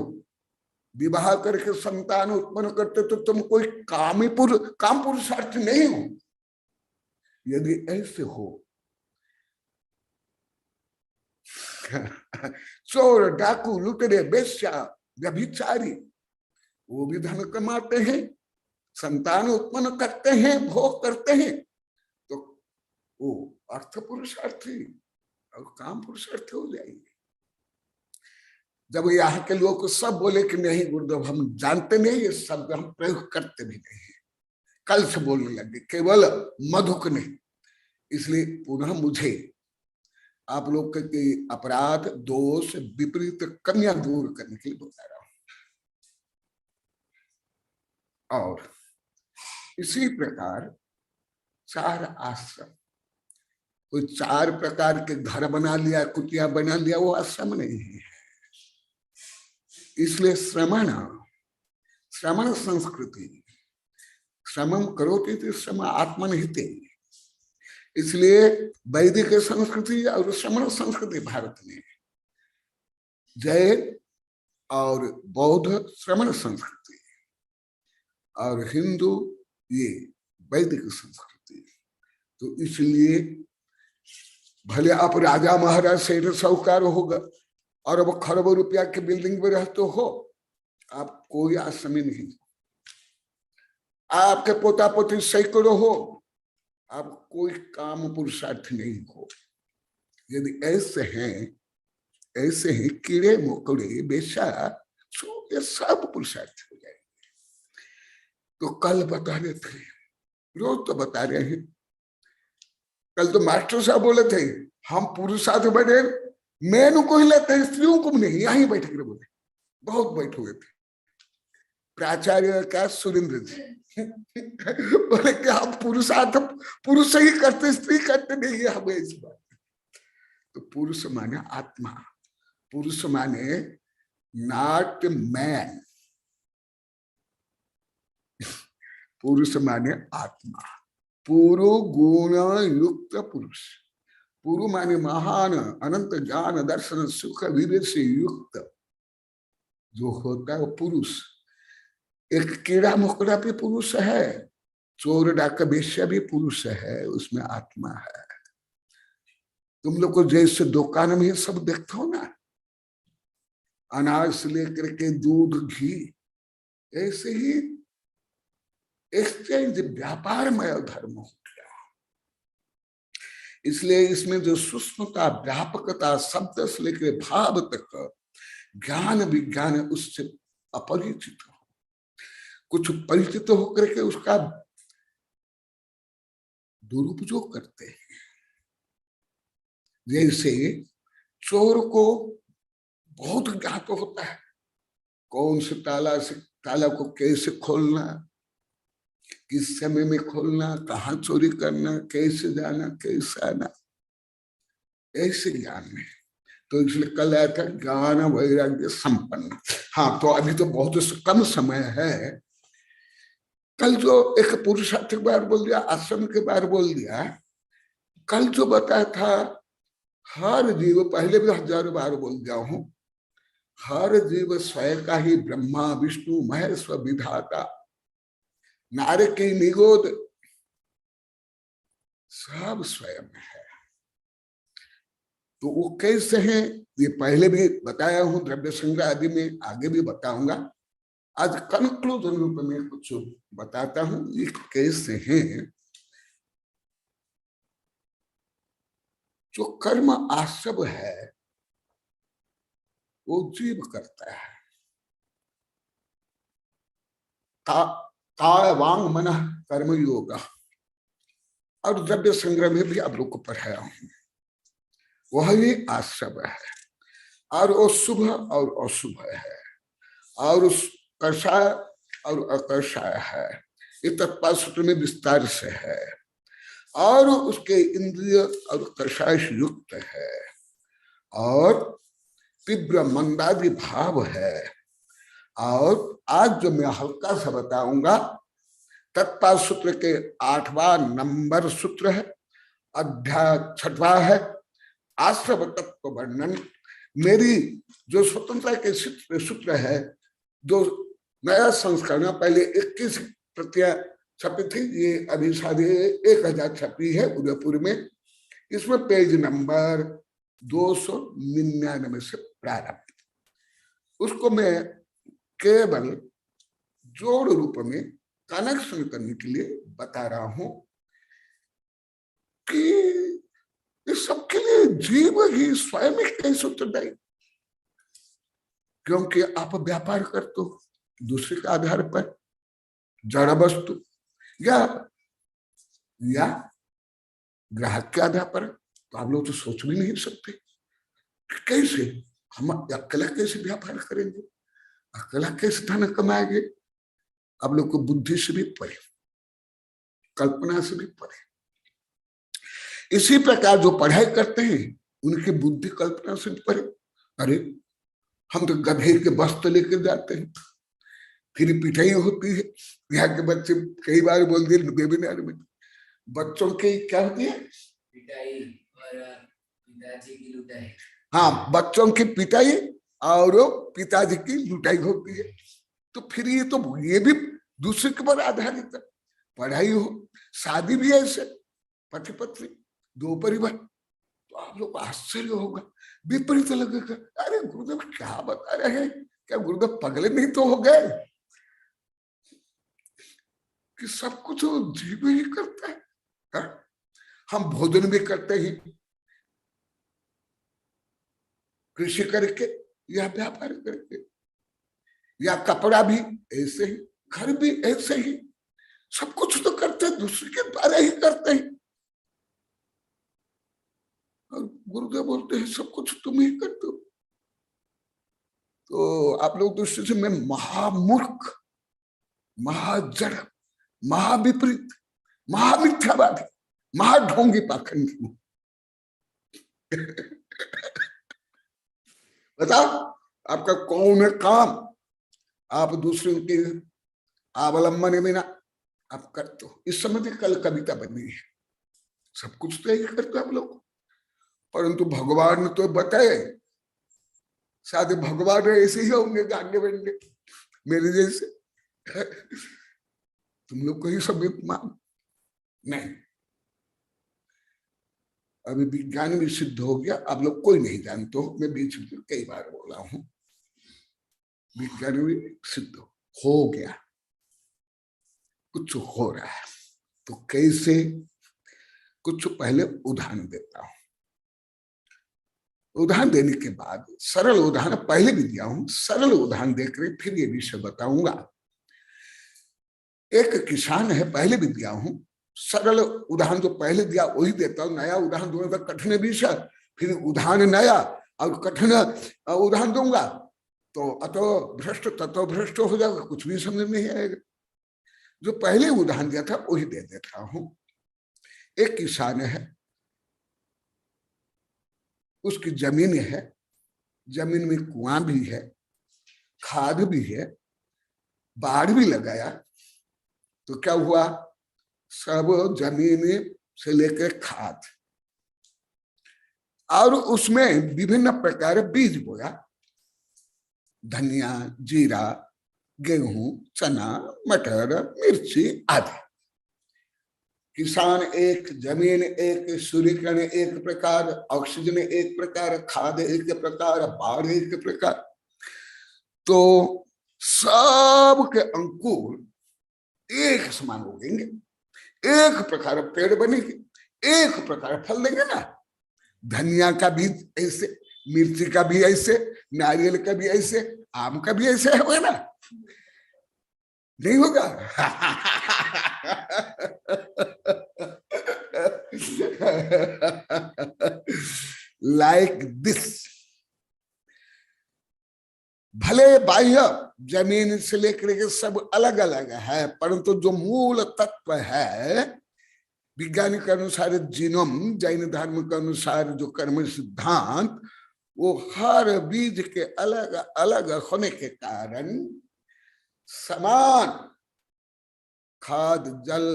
विवाह करके संतान उत्पन्न करते तो तुम कोई काम पुरुषार्थ नहीं हो। यदि ऐसे हो, चोर डाकू लुटेरे बेश्या व्यभिचारी वो भी धन कमाते हैं, संतान उत्पन्न करते हैं, भोग करते हैं, तो वो अर्थ पुरुषार्थी और काम पुरुषार्थी हो जाएंगे। जब यहाँ के लोग सब बोले कि नहीं गुरुदेव हम जानते नहीं, ये शब्द हम प्रयोग करते भी नहीं, कल से बोलने लगे, केवल मधुक नहीं। इसलिए पुनः मुझे आप लोग के अपराध दोष विपरीत कमियां दूर करने के लिए बता रहा हूं। और इसी प्रकार 4 आश्रम, कोई 4 प्रकार के घर बना लिया, कुटिया बना लिया, वो आश्रम नहीं है। इसलिए श्रमण संस्कृति, श्रमम करोति तो श्रम आत्मनिहिते। इसलिए वैदिक संस्कृति और श्रमण संस्कृति भारत में, जैन और बौद्ध श्रमण संस्कृति और हिंदू ये वैदिक संस्कृति। तो इसलिए भले आप राजा महाराज सेठ साहूकार होगा और अब खरबों रुपया के बिल्डिंग में रहते हो, आप कोई आश्रमी नहीं। आपके पोता पोती सैकड़ों हो, आप कोई काम पुरुषार्थ नहीं हो। यदि ऐसे हैं कीड़े मकोड़े बेशा, ये सब पुरुषार्थ हो जाएंगे। तो कल बता रहे थे, रोज तो बता रहे हैं, कल तो मास्टर साहब बोले थे हम पुरुषार्थ बैठे, मैनू को ही लेते हैं, स्त्रियों को नहीं, यहीं बैठे कर बोले, बहुत बैठे हुए थे। प्राचार्य का सुरेंद्र जी बोले कि हम पुरुषार्थ पुरुष ही करते, स्त्री करते नहीं है हमें इस बात। तो पुरुष माने आत्मा, पुरुष माने नॉट मैन, पुरुष माने आत्मा, पूर्व गुण युक्त पुरुष। पूर्व माने महान अनंत ज्ञान दर्शन सुख विवेक से युक्त जो होता है वो पुरुष। एक कीड़ा मकोड़ा भी पुरुष है, चोर डाका वेश्या भी पुरुष है, उसमें आत्मा है। तुम लोग को जैसे दुकान में सब देखते हो ना, अनाज से लेकर के दूध घी, ऐसे ही एक्सचेंज व्यापारमय धर्म हो गया। इसलिए इसमें जो सूक्ष्मता व्यापकता शब्द से लेकर भाव तक ज्ञान विज्ञान उससे अपरिचित हो, कुछ परिचित होकर के उसका दुरुपयोग करते हैं। जैसे चोर को बहुत ज्ञात होता है कौन से ताला को कैसे खोलना, किस समय में खोलना, कहाँ चोरी करना, कैसे जाना, कैसे आना, ऐसे ज्ञान में। तो इसलिए कल आया था ज्ञान वैराग्य संपन्न। हाँ, तो अभी तो बहुत कम समय है। कल जो एक पुरुषार्थ के बारे बोल दिया, आश्रम के बारे बोल दिया, कल जो बताया था हर जीव, पहले भी 1000 बार बोल दिया हूं, हर जीव स्वयं का ही ब्रह्मा विष्णु महेश विधाता, नारे की निगोद सब स्वयं है। तो वो कैसे हैं ये पहले भी बताया हूं, द्रव्य संग्रह आदि में, आगे भी बताऊंगा। आज कंक्लूजन रूप में कुछ बताता हूं ये कैसे हैं। जो कर्म आश्रव है वो जीव करता है, काय वांग मन कर्म योग, और द्रव्य संग्रह में भी आप लोग को पढ़ाया हूं, वह ही आश्रव है। और वो शुभ और अशुभ है, और कर्षाय और अकर्षाय है, ये तत्पाल सूत्र में विस्तार से है। और उसके इंद्रिय और कषाय युक्त है और तीव्र मंदादि भाव है। और आज जो मैं हल्का सा बताऊंगा, तत्पाद सूत्र के 8वां नंबर सूत्र है, अध्याय 6वां है, आश्रव तत्व वर्णन। मेरी जो स्वतंत्रता के सूत्र है, जो नया संस्करण, पहले 21 प्रतियां छपी थी, ये अभी 1000 छपी है उदयपुर में। इसमें पेज नंबर 299 से प्रारंभ, उसको मैं केवल जोड़ रूप में कनेक्शन करने के लिए बता रहा हूं कि इस सबके लिए जीव ही स्वयं कैसे उत्तरदायी, क्योंकि आप व्यापार करते हो दूसरे के आधार पर, जड़ वस्तु या ग्राहक के आधार पर, तो आप लोग तो सोच भी नहीं सकते कि कैसे हम अकेला कैसे व्यापार करेंगे, अकेला कैसे धन कमाएंगे। आप लोग को बुद्धि से भी परे, कल्पना से भी परे। इसी प्रकार जो पढ़ाई करते हैं उनकी बुद्धि कल्पना से भी परे। अरे हम तो गधे के वस्त्र लेकर जाते हैं, फिर पिटाई होती है। यहाँ के बच्चे कई बार बोल दिए वेबिनार में, बच्चों के क्या होती है, पिटाई और पिताजी की लुटाई। हाँ, बच्चों की पिटाई और पिताजी की लुटाई होती है। तो फिर ये भी दूसरे के पर आधारित है। पढ़ाई हो, शादी भी ऐसे, पति पत्नी दो परिवार, तो आप लोग आश्चर्य होगा, विपरीत लगेगा। अरे गुरुदेव क्या बता रहे हैं, क्या गुरुदेव पगले नहीं तो हो गए कि सब कुछ जीव ही करता है। हा? हम भोजन भी करते ही कृषि करके या व्यापार करके, या कपड़ा भी ऐसे ही, घर भी ऐसे ही, सब कुछ तो करते हैं, दूसरे के द्वारा ही करते हैं। और गुरुदेव बोलते हैं सब कुछ तुम ही करते हो। तो आप लोग दृष्टि से मैं महामूर्ख, महाजड़, महाविपरीत, महामिथ्यावादी, महाढोंगी पाखंडी हूं। बताओ आपका कौन है काम, आप दूसरों के अवलंबन बिना आप करते हो। इस समय कल कविता बनी है, सब कुछ तो यही करते आप लोग, परंतु भगवान ने तो बताए, शायद भगवान ऐसे ही होंगे गांडे बंडे मेरे जैसे। तुम लोग को ही सब मान नहीं, अभी विज्ञान भी सिद्ध हो गया, आप लोग कोई नहीं जानते हो, मैं बीच में कई बार बोला हूं, विज्ञान भी सिद्ध हो गया, कुछ हो रहा है। तो कैसे, कुछ पहले उदाहरण देता हूं, उदाहरण देने के बाद सरल उदाहरण पहले भी दिया हूं, सरल उदाहरण देकर फिर ये विषय बताऊंगा। एक किसान है, पहले भी दिया हूं, सरल उदाहरण जो पहले दिया वही देता हूं, नया उदाहरण दूंगा तो कठिन विषय, फिर उदाहरण नया और कठिन उदाहरण दूंगा तो अतो भ्रष्ट ततो भ्रष्ट हो जाएगा, कुछ भी समझ नहीं आएगा। जो पहले उदाहरण दिया था वही दे देता हूं। एक किसान है, उसकी जमीन है, जमीन में कुआं भी है, खाद भी है, बाढ़ भी लगाया, तो क्या हुआ, सब जमीन से लेकर खाद और उसमें विभिन्न प्रकार बीज बोया, धनिया, जीरा, गेहूं, चना, मटर, मिर्ची आदि। किसान एक, जमीन एक, सूर्य किरण एक प्रकार, ऑक्सीजन एक प्रकार, खाद एक प्रकार, बाढ़ एक प्रकार, तो सब के अंकुर एक समान उगेंगे, एक प्रकार पेड़ बनेंगे, एक प्रकार फल देंगे ना। धनिया का भी ऐसे, मिर्ची का भी ऐसे, नारियल का भी ऐसे, आम का भी ऐसे होगा ना, नहीं होगा? लाइक दिस, भले बाह्य जमीन से लेकर के सब अलग अलग है, परंतु जो मूल तत्व है विज्ञान के अनुसार जीनोम, जैन धर्म के अनुसार जो कर्म सिद्धांत, वो हर बीज के अलग अलग होने के कारण समान खाद, जल,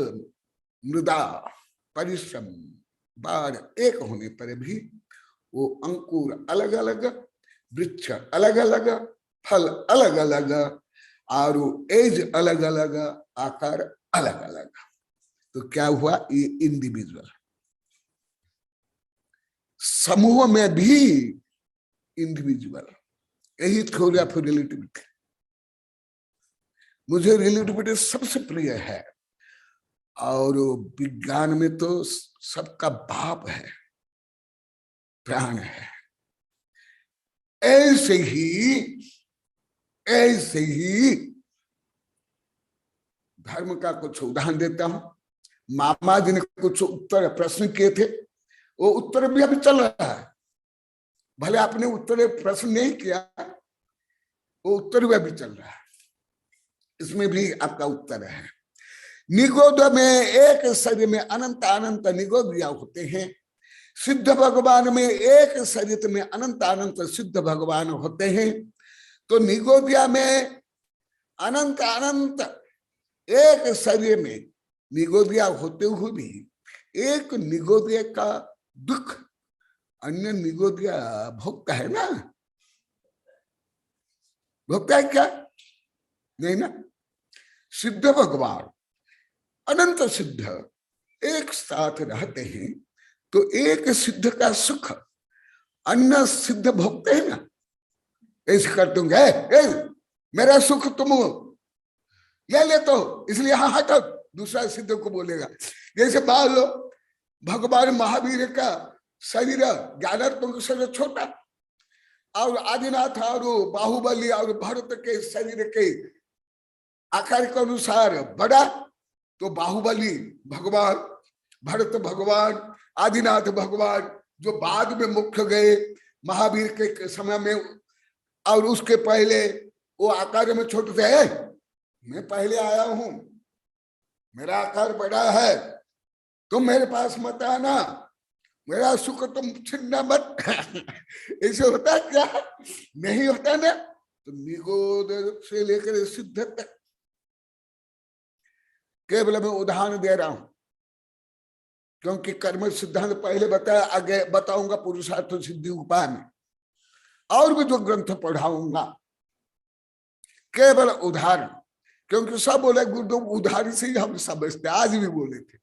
मृदा, परिश्रम, बाढ़ एक होने पर भी वो अंकुर अलग अलग, वृक्ष अलग अलग, फल अलग अलग, और एज अलग अलग, आकार अलग अलग। तो क्या हुआ, ये इंडिविजुअल। समूह में भी इंडिविजुअल, यही थ्योरी ऑफ रिलेटिविटी। मुझे रिलेटिविटी सबसे प्रिय है, और विज्ञान में तो सबका बाप है, प्राण है। ऐसे ही धर्म का कुछ उदाहरण देता हूं। मामा जी ने कुछ उत्तर प्रश्न किए थे, वो उत्तर भी अभी चल रहा है। भले आपने उत्तर प्रश्न नहीं किया, वो उत्तर भी अभी चल रहा है, इसमें भी आपका उत्तर है। निगोद में एक शरीर में अनंत अनंत निगोदिया होते हैं। सिद्ध भगवान में एक शरीर में अनंत अनंत सिद्ध भगवान होते हैं। तो निगोदिया में अनंत अनंत एक शरीर में निगोदिया होते हुए भी एक निगोदिया का दुख अन्य निगोदिया भोगता है ना? भोगता है क्या? नहीं ना। सिद्ध भगवान अनंत सिद्ध एक साथ रहते हैं, तो एक सिद्ध का सुख अन्य सिद्ध भोगते हैं ना। ऐसे कर दूंगे, मेरा सुख तुम ये ले तो, इसलिए हाँ हटो, दूसरा सिद्ध को बोलेगा। जैसे मान लो भगवान महावीर का शरीर 11 से छोटा, और आदिनाथ और बाहुबली और भरत के शरीर के आकार के अनुसार बड़ा, तो बाहुबली भगवान, भरत भगवान, आदिनाथ भगवान, जो बाद में मुख्य गए महावीर के समय में, और उसके पहले वो आकार में छोटे थे। मैं पहले आया हूं, मेरा आकार बड़ा है, तुम मेरे पास मत आना, मेरा सुख तुम छीनना मत। ऐसे होता क्या? नहीं होता ना। तो निगोद से लेकर सिद्ध तक केवल मैं उदाहरण दे रहा हूं, क्योंकि कर्म सिद्धांत पहले बताया, आगे बताऊंगा पुरुषार्थ सिद्धि उपाय में, और भी जो ग्रंथ पढ़ाऊंगा। केवल उदाहरण, क्योंकि सब बोले गुरुदेव उदाहरण से ही हम समझते, आज भी बोले थे,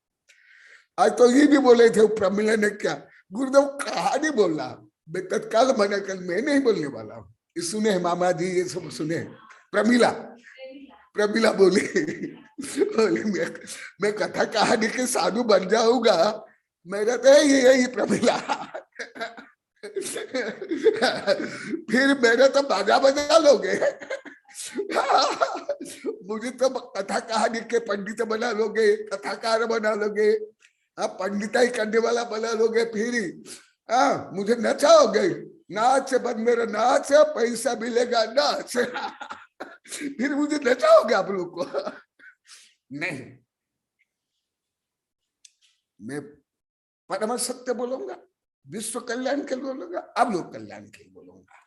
आज तो ये भी बोले थे प्रमिला ने क्या, गुरुदेव कहानी बोल रहा, मैं तत्काल मना कर, मैं नहीं बोलने वाला हूँ। ये सुने हैं मामा जी, ये सब सुने। प्रमिला बोली मैं कथा कहानी के साधु बन जाऊंगा, मेरा तो यही प्रमिला। फिर मेरे तो बाजा बजा लोगे, मुझे तो कथा कहानी के पंडित बना लोगे, कथाकार बना लोगे, पंडिताई करने वाला बना लोगे, फिर मुझे नचाओगे, नाच बंदर नाच, पैसा मिलेगा नाच। फिर मुझे नचाओगे आप लोग को? नहीं, मैं परम सत्य बोलूंगा, विश्व कल्याण के लिए बोलूंगा, अब लोग कल्याण के लिए बोलूंगा।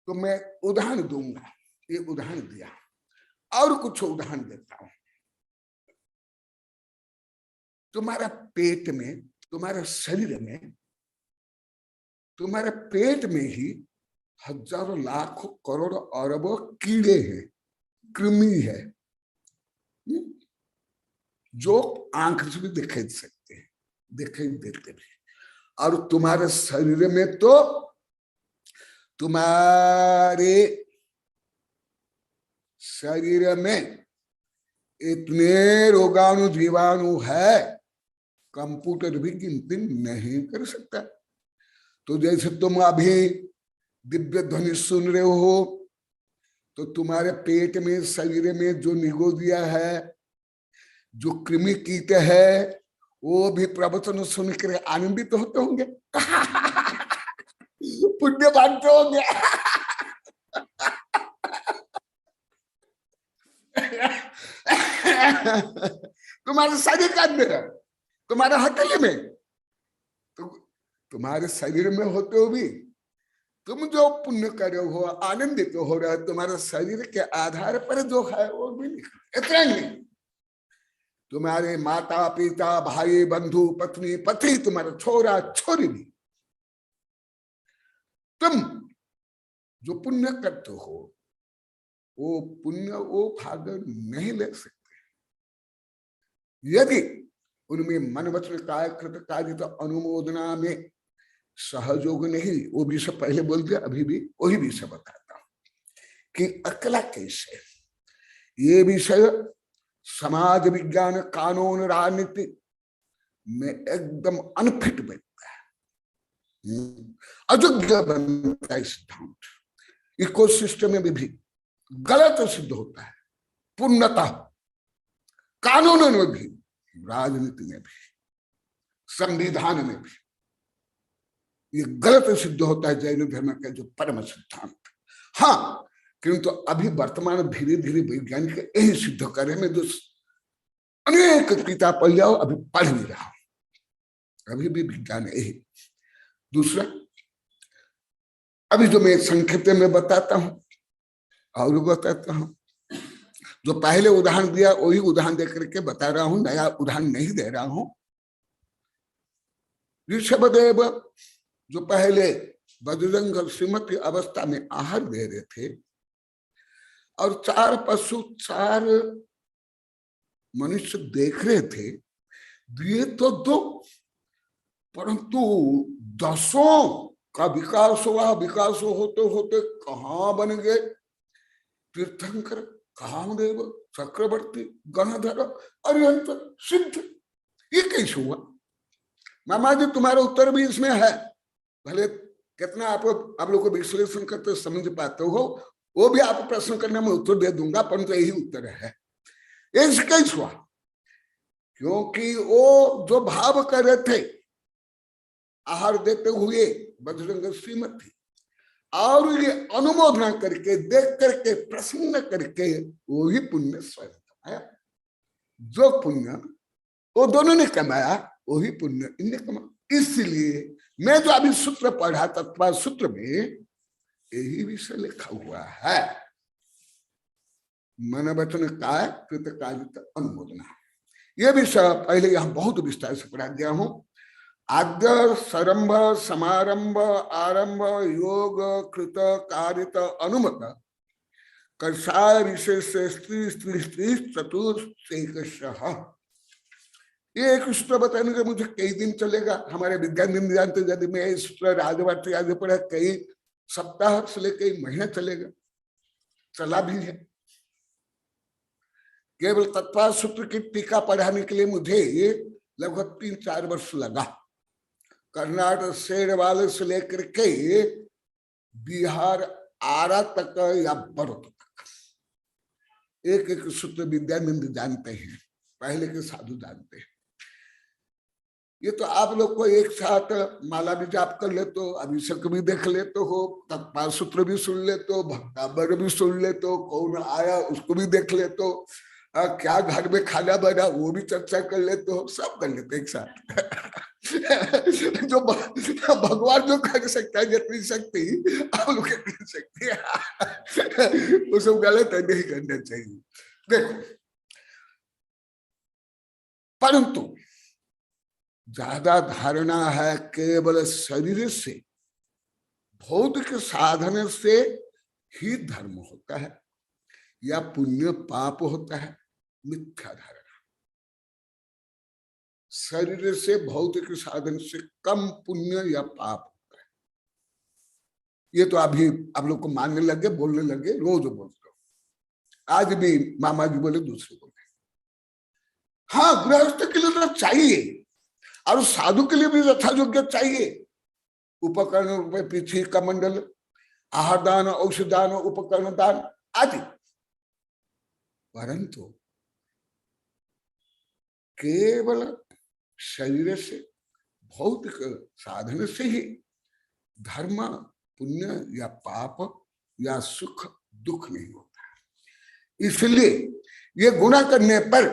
तो मैं उदाहरण दूंगा, ये उदाहरण दिया, और कुछ उदाहरण देता हूं। तुम्हारा पेट में, तुम्हारे शरीर में, तुम्हारे पेट में ही हजारों लाखों करोड़ों अरबों कीड़े हैं, कृमि है, जो आंख से भी दिखाई सकते हैं, दिखाई देते भी। और तुम्हारे शरीर में तो तुम्हारे शरीर में इतने रोगाणु जीवाणु है, कंप्यूटर भी गिनती नहीं कर सकता। तो जैसे तुम अभी दिव्य ध्वनि सुन रहे हो, तो तुम्हारे पेट में, शरीर में जो निगोदिया है, जो कृमि कीट है, वो भी प्रवचन सुनकर आनंदित होते होंगे, पुण्य मानते होंगे। तुम्हारे शरीर के अंदर तुम्हारे हथेली में, तो तुम्हारे शरीर में होते हो भी तुम जो पुण्य करे हो, आनंदित हो रहे हो, तुम्हारे शरीर के आधार पर जो है वो भी लिखा। इतना ही नहीं, तुम्हारे माता पिता भाई बंधु पत्नी पति, तुम्हारा छोरा छोरी भी, तुम जो पुण्य करते हो वो पुण्य वो भाग नहीं ले सकते यदि उनमें मन वचन काय कृत कार्य तो अनुमोदना में सहयोग नहीं। वो भी सब पहले बोल दिया, अभी भी वही विषय बताता हूं कि अकला कैसे। ये विषय समाज विज्ञान कानून राजनीति में एकदम अनफिट बनता है, अयोग्य बनता है सिद्धांत। इकोसिस्टम में भी गलत सिद्ध होता है, पूर्णतः कानून में भी, राजनीति में भी, संविधान में भी ये गलत सिद्ध होता है जैन धर्म का जो परम सिद्धांत। हाँ, किंतु अभी वर्तमान धीरे धीरे वैज्ञानिक यही सिद्ध कर रहे हैं। जो अनेक किताब पढ़ जाओ, अभी पढ़ नहीं रहा हूं, अभी भी विज्ञान यही। दूसरा, अभी जो मैं संक्षिप्त में बताता हूं और बताता हूं, जो पहले उदाहरण दिया वही उदाहरण देकर के बता रहा हूं, नया उदाहरण नहीं दे रहा हूं। ऋषभदेव जो पहले बजरंग श्रीमती अवस्था में आहार दे रहे थे और 4 पशु 4 मनुष्य देख रहे थे, दिए तो 2, परंतु 10 का विकास हुआ। विकास होते होते कहाँ बन गए तीर्थंकर, कामदेव, चक्रवर्ती, गणधर, अरिहंत, सिद्ध। ये कैसे हुआ? मामा जी तुम्हारा उत्तर भी इसमें है, भले कितना आप लोग को विश्लेषण करते समझ पाते हो, वो भी आप प्रश्न करने में उत्तर दे दूंगा, परंतु यही उत्तर है। ऐसे कैसे हुआ? क्योंकि वो जो भाव कर रहे थे आहार देते हुए बजरंग श्रीमती, और ये अनुमोदना करके देख करके प्रसन्न करके वही पुण्य स्वयं कमाया। जो पुण्य वो दोनों ने कमाया, वही पुण्य इन्हें कमाया। इसलिए मैं जो अभी सूत्र पढ़ा तत्व सूत्र में यही विषय लिखा हुआ है, मन वचन काय कृत कार्य अनुमोदना। यह विषय पहले यहां बहुत विस्तार से पढ़ा गया हूं। आद्य सरंभ समारंभ आरंभ योग कृत कारित अनुमत कर्षाय विशेष स्त्री स्त्री स्त्री चतुर्थ। ये एक सूत्र बताने के मुझे कई दिन चलेगा। हमारे विज्ञान दिन जानते, यदि मैं इस सूत्र राजवार्थ याद पढ़ा, कई सप्ताह से लेकर कई महीना चलेगा, चला भी है। केवल तत्व सूत्र की टीका पढ़ाने के लिए मुझे लगभग 3-4 वर्ष लगा। कर्नाटक शेरवाल से लेकर के बिहार आरा तक या बड़ौद तक एक एक सूत्र विद्यानंद जानते हैं, पहले के साधु जानते हैं। ये तो आप लोग को एक साथ माला भी जाप कर लेते हो, अभिषेक भी देख लेते हो, तत्पाल सूत्र भी सुन लेते हो, भक्ताबर भी सुन लेते हो, कौन आया उसको भी देख लेते हो, क्या घर में खाना बना वो भी चर्चा कर लेते हो, सब कर लेते एक साथ। जो भगवान जो कर सकता है, जितनी शक्ति आप लोग कर सकते हैं, वो सब गलत है, नहीं करना चाहिए। देखो, परंतु ज्यादा धारणा है केवल शरीर से, भौतिक साधन से ही धर्म होता है या पुण्य पाप होता है, मिथ्या धारणा। शरीर से भौतिक साधन से कम पुण्य या पाप होता है। ये तो अभी आप लोग को मानने लगे, बोलने लगे, रोज बोलते हो। आज भी मामा जी बोले, दूसरे बोले। हाँ, गृहस्थ के लिए तो चाहिए और साधु के लिए भी यथा योग्य चाहिए। उपकरण रूपये पृथ्वी का मंडल, आहार दान, औषध दान, उपकरण दान आदि, परंतु केवल शरीर से भौतिक साधन से ही धर्म पुण्य या पाप या सुख दुख नहीं होता है। इसलिए ये गुनाह करने पर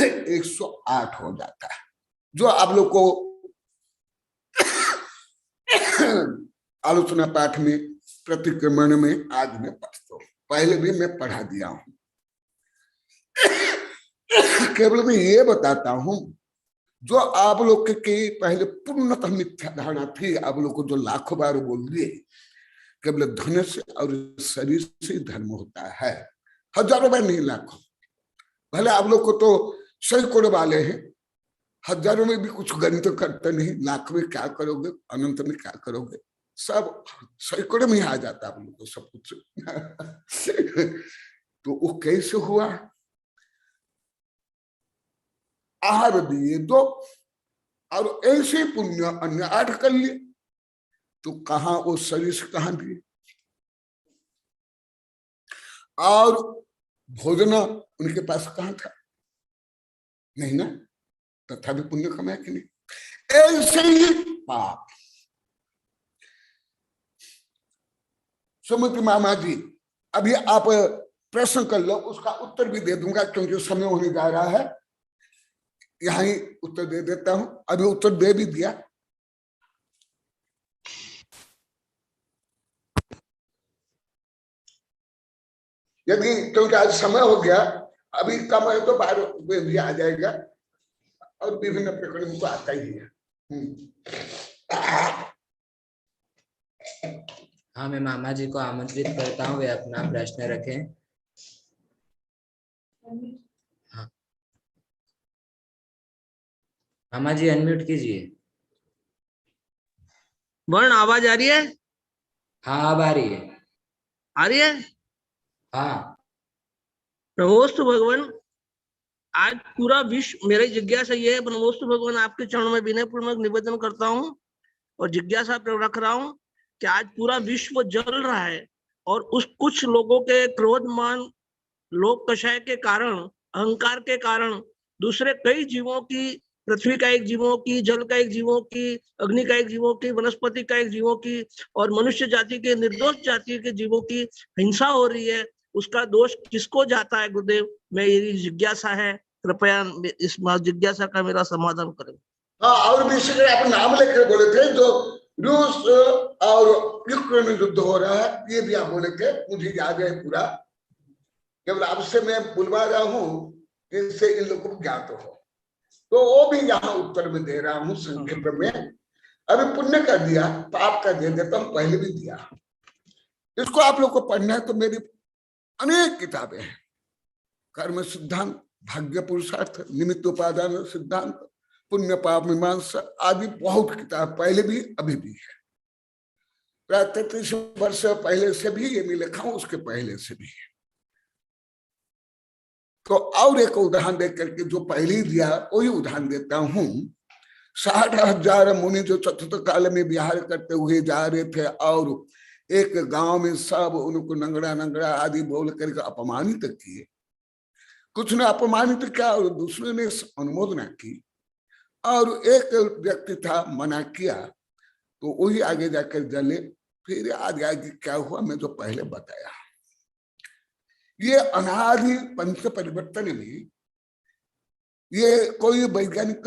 108 हो जाता है, जो आप लोग को आलोचना पाठ में प्रतिक्रमण में आज मैं पढ़ता हूं, पहले भी मैं पढ़ा दिया हूं। केवल मैं ये बताता हूं जो आप लोग के पहले पूर्णतः मिथ्या धारणा थी, आप लोग को जो लाखों बार बोल दिए केवल धन से और शरीर से धर्म होता है, हजारों बार नहीं लाखों। भले आप लोग को तो सैकड़ों वाले हैं, हजारों में भी कुछ गणित तो करते नहीं, लाख में क्या करोगे, अनंत में क्या करोगे, सब सैकड़ों में आ जाता आप लोग को सब कुछ। तो वो कैसे हुआ? आहार दिए दो और ऐसे पुण्य अन्य 8 कर लिए, तो कहा वो शरीर से कहां दिए? और भोजन उनके पास कहां था? नहीं ना, तथापि पुण्य कमाया कि नहीं? ऐसे ही पाप। सुमति मामा जी, अभी आप प्रश्न कर लो, उसका उत्तर भी दे दूंगा क्योंकि समय होने जा रहा है, यहां ही उत्तर दे देता हूं। अभी उत्तर दे भी दिया। यदि क्योंकि आज समय हो गया, अभी कम है तो 12 भी आ जाएगा और विभिन्न प्रकरण को आता ही है। हाँ, मैं मामा जी को आमंत्रित करता हूँ, वे अपना प्रश्न रखें। हाँ मामा जी, अनम्यूट कीजिए। वर्ण आवाज आ रही है? हाँ, अब आ रही है। आ रही है? हाँ। नमोस्तु भगवान। आज पूरा विश्व, मेरी जिज्ञासा ये है, नमोस्तु भगवान, आपके चरणों में विनय पूर्वक निवेदन करता हूँ और जिज्ञासा रख रहा हूँ कि आज पूरा विश्व जल रहा है और उस कुछ लोगों के क्रोधमान, लोक कषाय के कारण, अहंकार के कारण दूसरे कई जीवों की, पृथ्वी का एक जीवों की, जल का एक जीवों की, अग्नि का एक जीवों की, वनस्पति का एक जीवों की और मनुष्य जाति के, निर्दोष जाति के जीवों की हिंसा हो रही है। उसका दोष किसको जाता है गुरुदेव? मेरी जिज्ञासा है, कृपया इस जिज्ञासा का मेरा समाधान करें। हाँ, और भी आप नाम लेकर बोले थे, जो रूस और यूक्रेन में युद्ध हो रहा है, ये भी आप बोले थे, मुझे याद है पूरा। केवल आपसे मैं बुलवा रहा हूँ जिससे इन लोगों को ज्ञात हो, तो वो भी यहाँ उत्तर में दे रहा हूँ संक्षेप में। अभी पुण्य का दिया, पाप का दे देता हूँ, पहले भी दिया। इसको आप लोग को पढ़ना है तो मेरी अनेक किताबें हैं। कर्म सिद्धांत, भाग्य पुरुषार्थ, निमित्त उपादान सिद्धांत, पुण्य पाप मीमांसा आदि बहुत किताब पहले भी अभी भी है। प्राय 33 वर्ष पहले से भी ये मैं लिखा हूं, उसके पहले से भी। तो और एक उदाहरण दे करके जो पहले ही दिया वही उदाहरण देता हूं। 60,000 मुनि जो चतुर्थ काल में विहार करते हुए जा रहे थे और एक गांव में सब उनको नंगड़ा नंगड़ा आदि बोल करके अपमानित किए। कुछ ने अपमानित किया और दूसरे ने अनुमोदना की, और एक व्यक्ति था मना किया, तो वही आगे जाकर जले। फिर आगे आगे क्या हुआ मैं जो पहले बताया। ये अनादि पंच परिवर्तन में ये कोई वैज्ञानिक,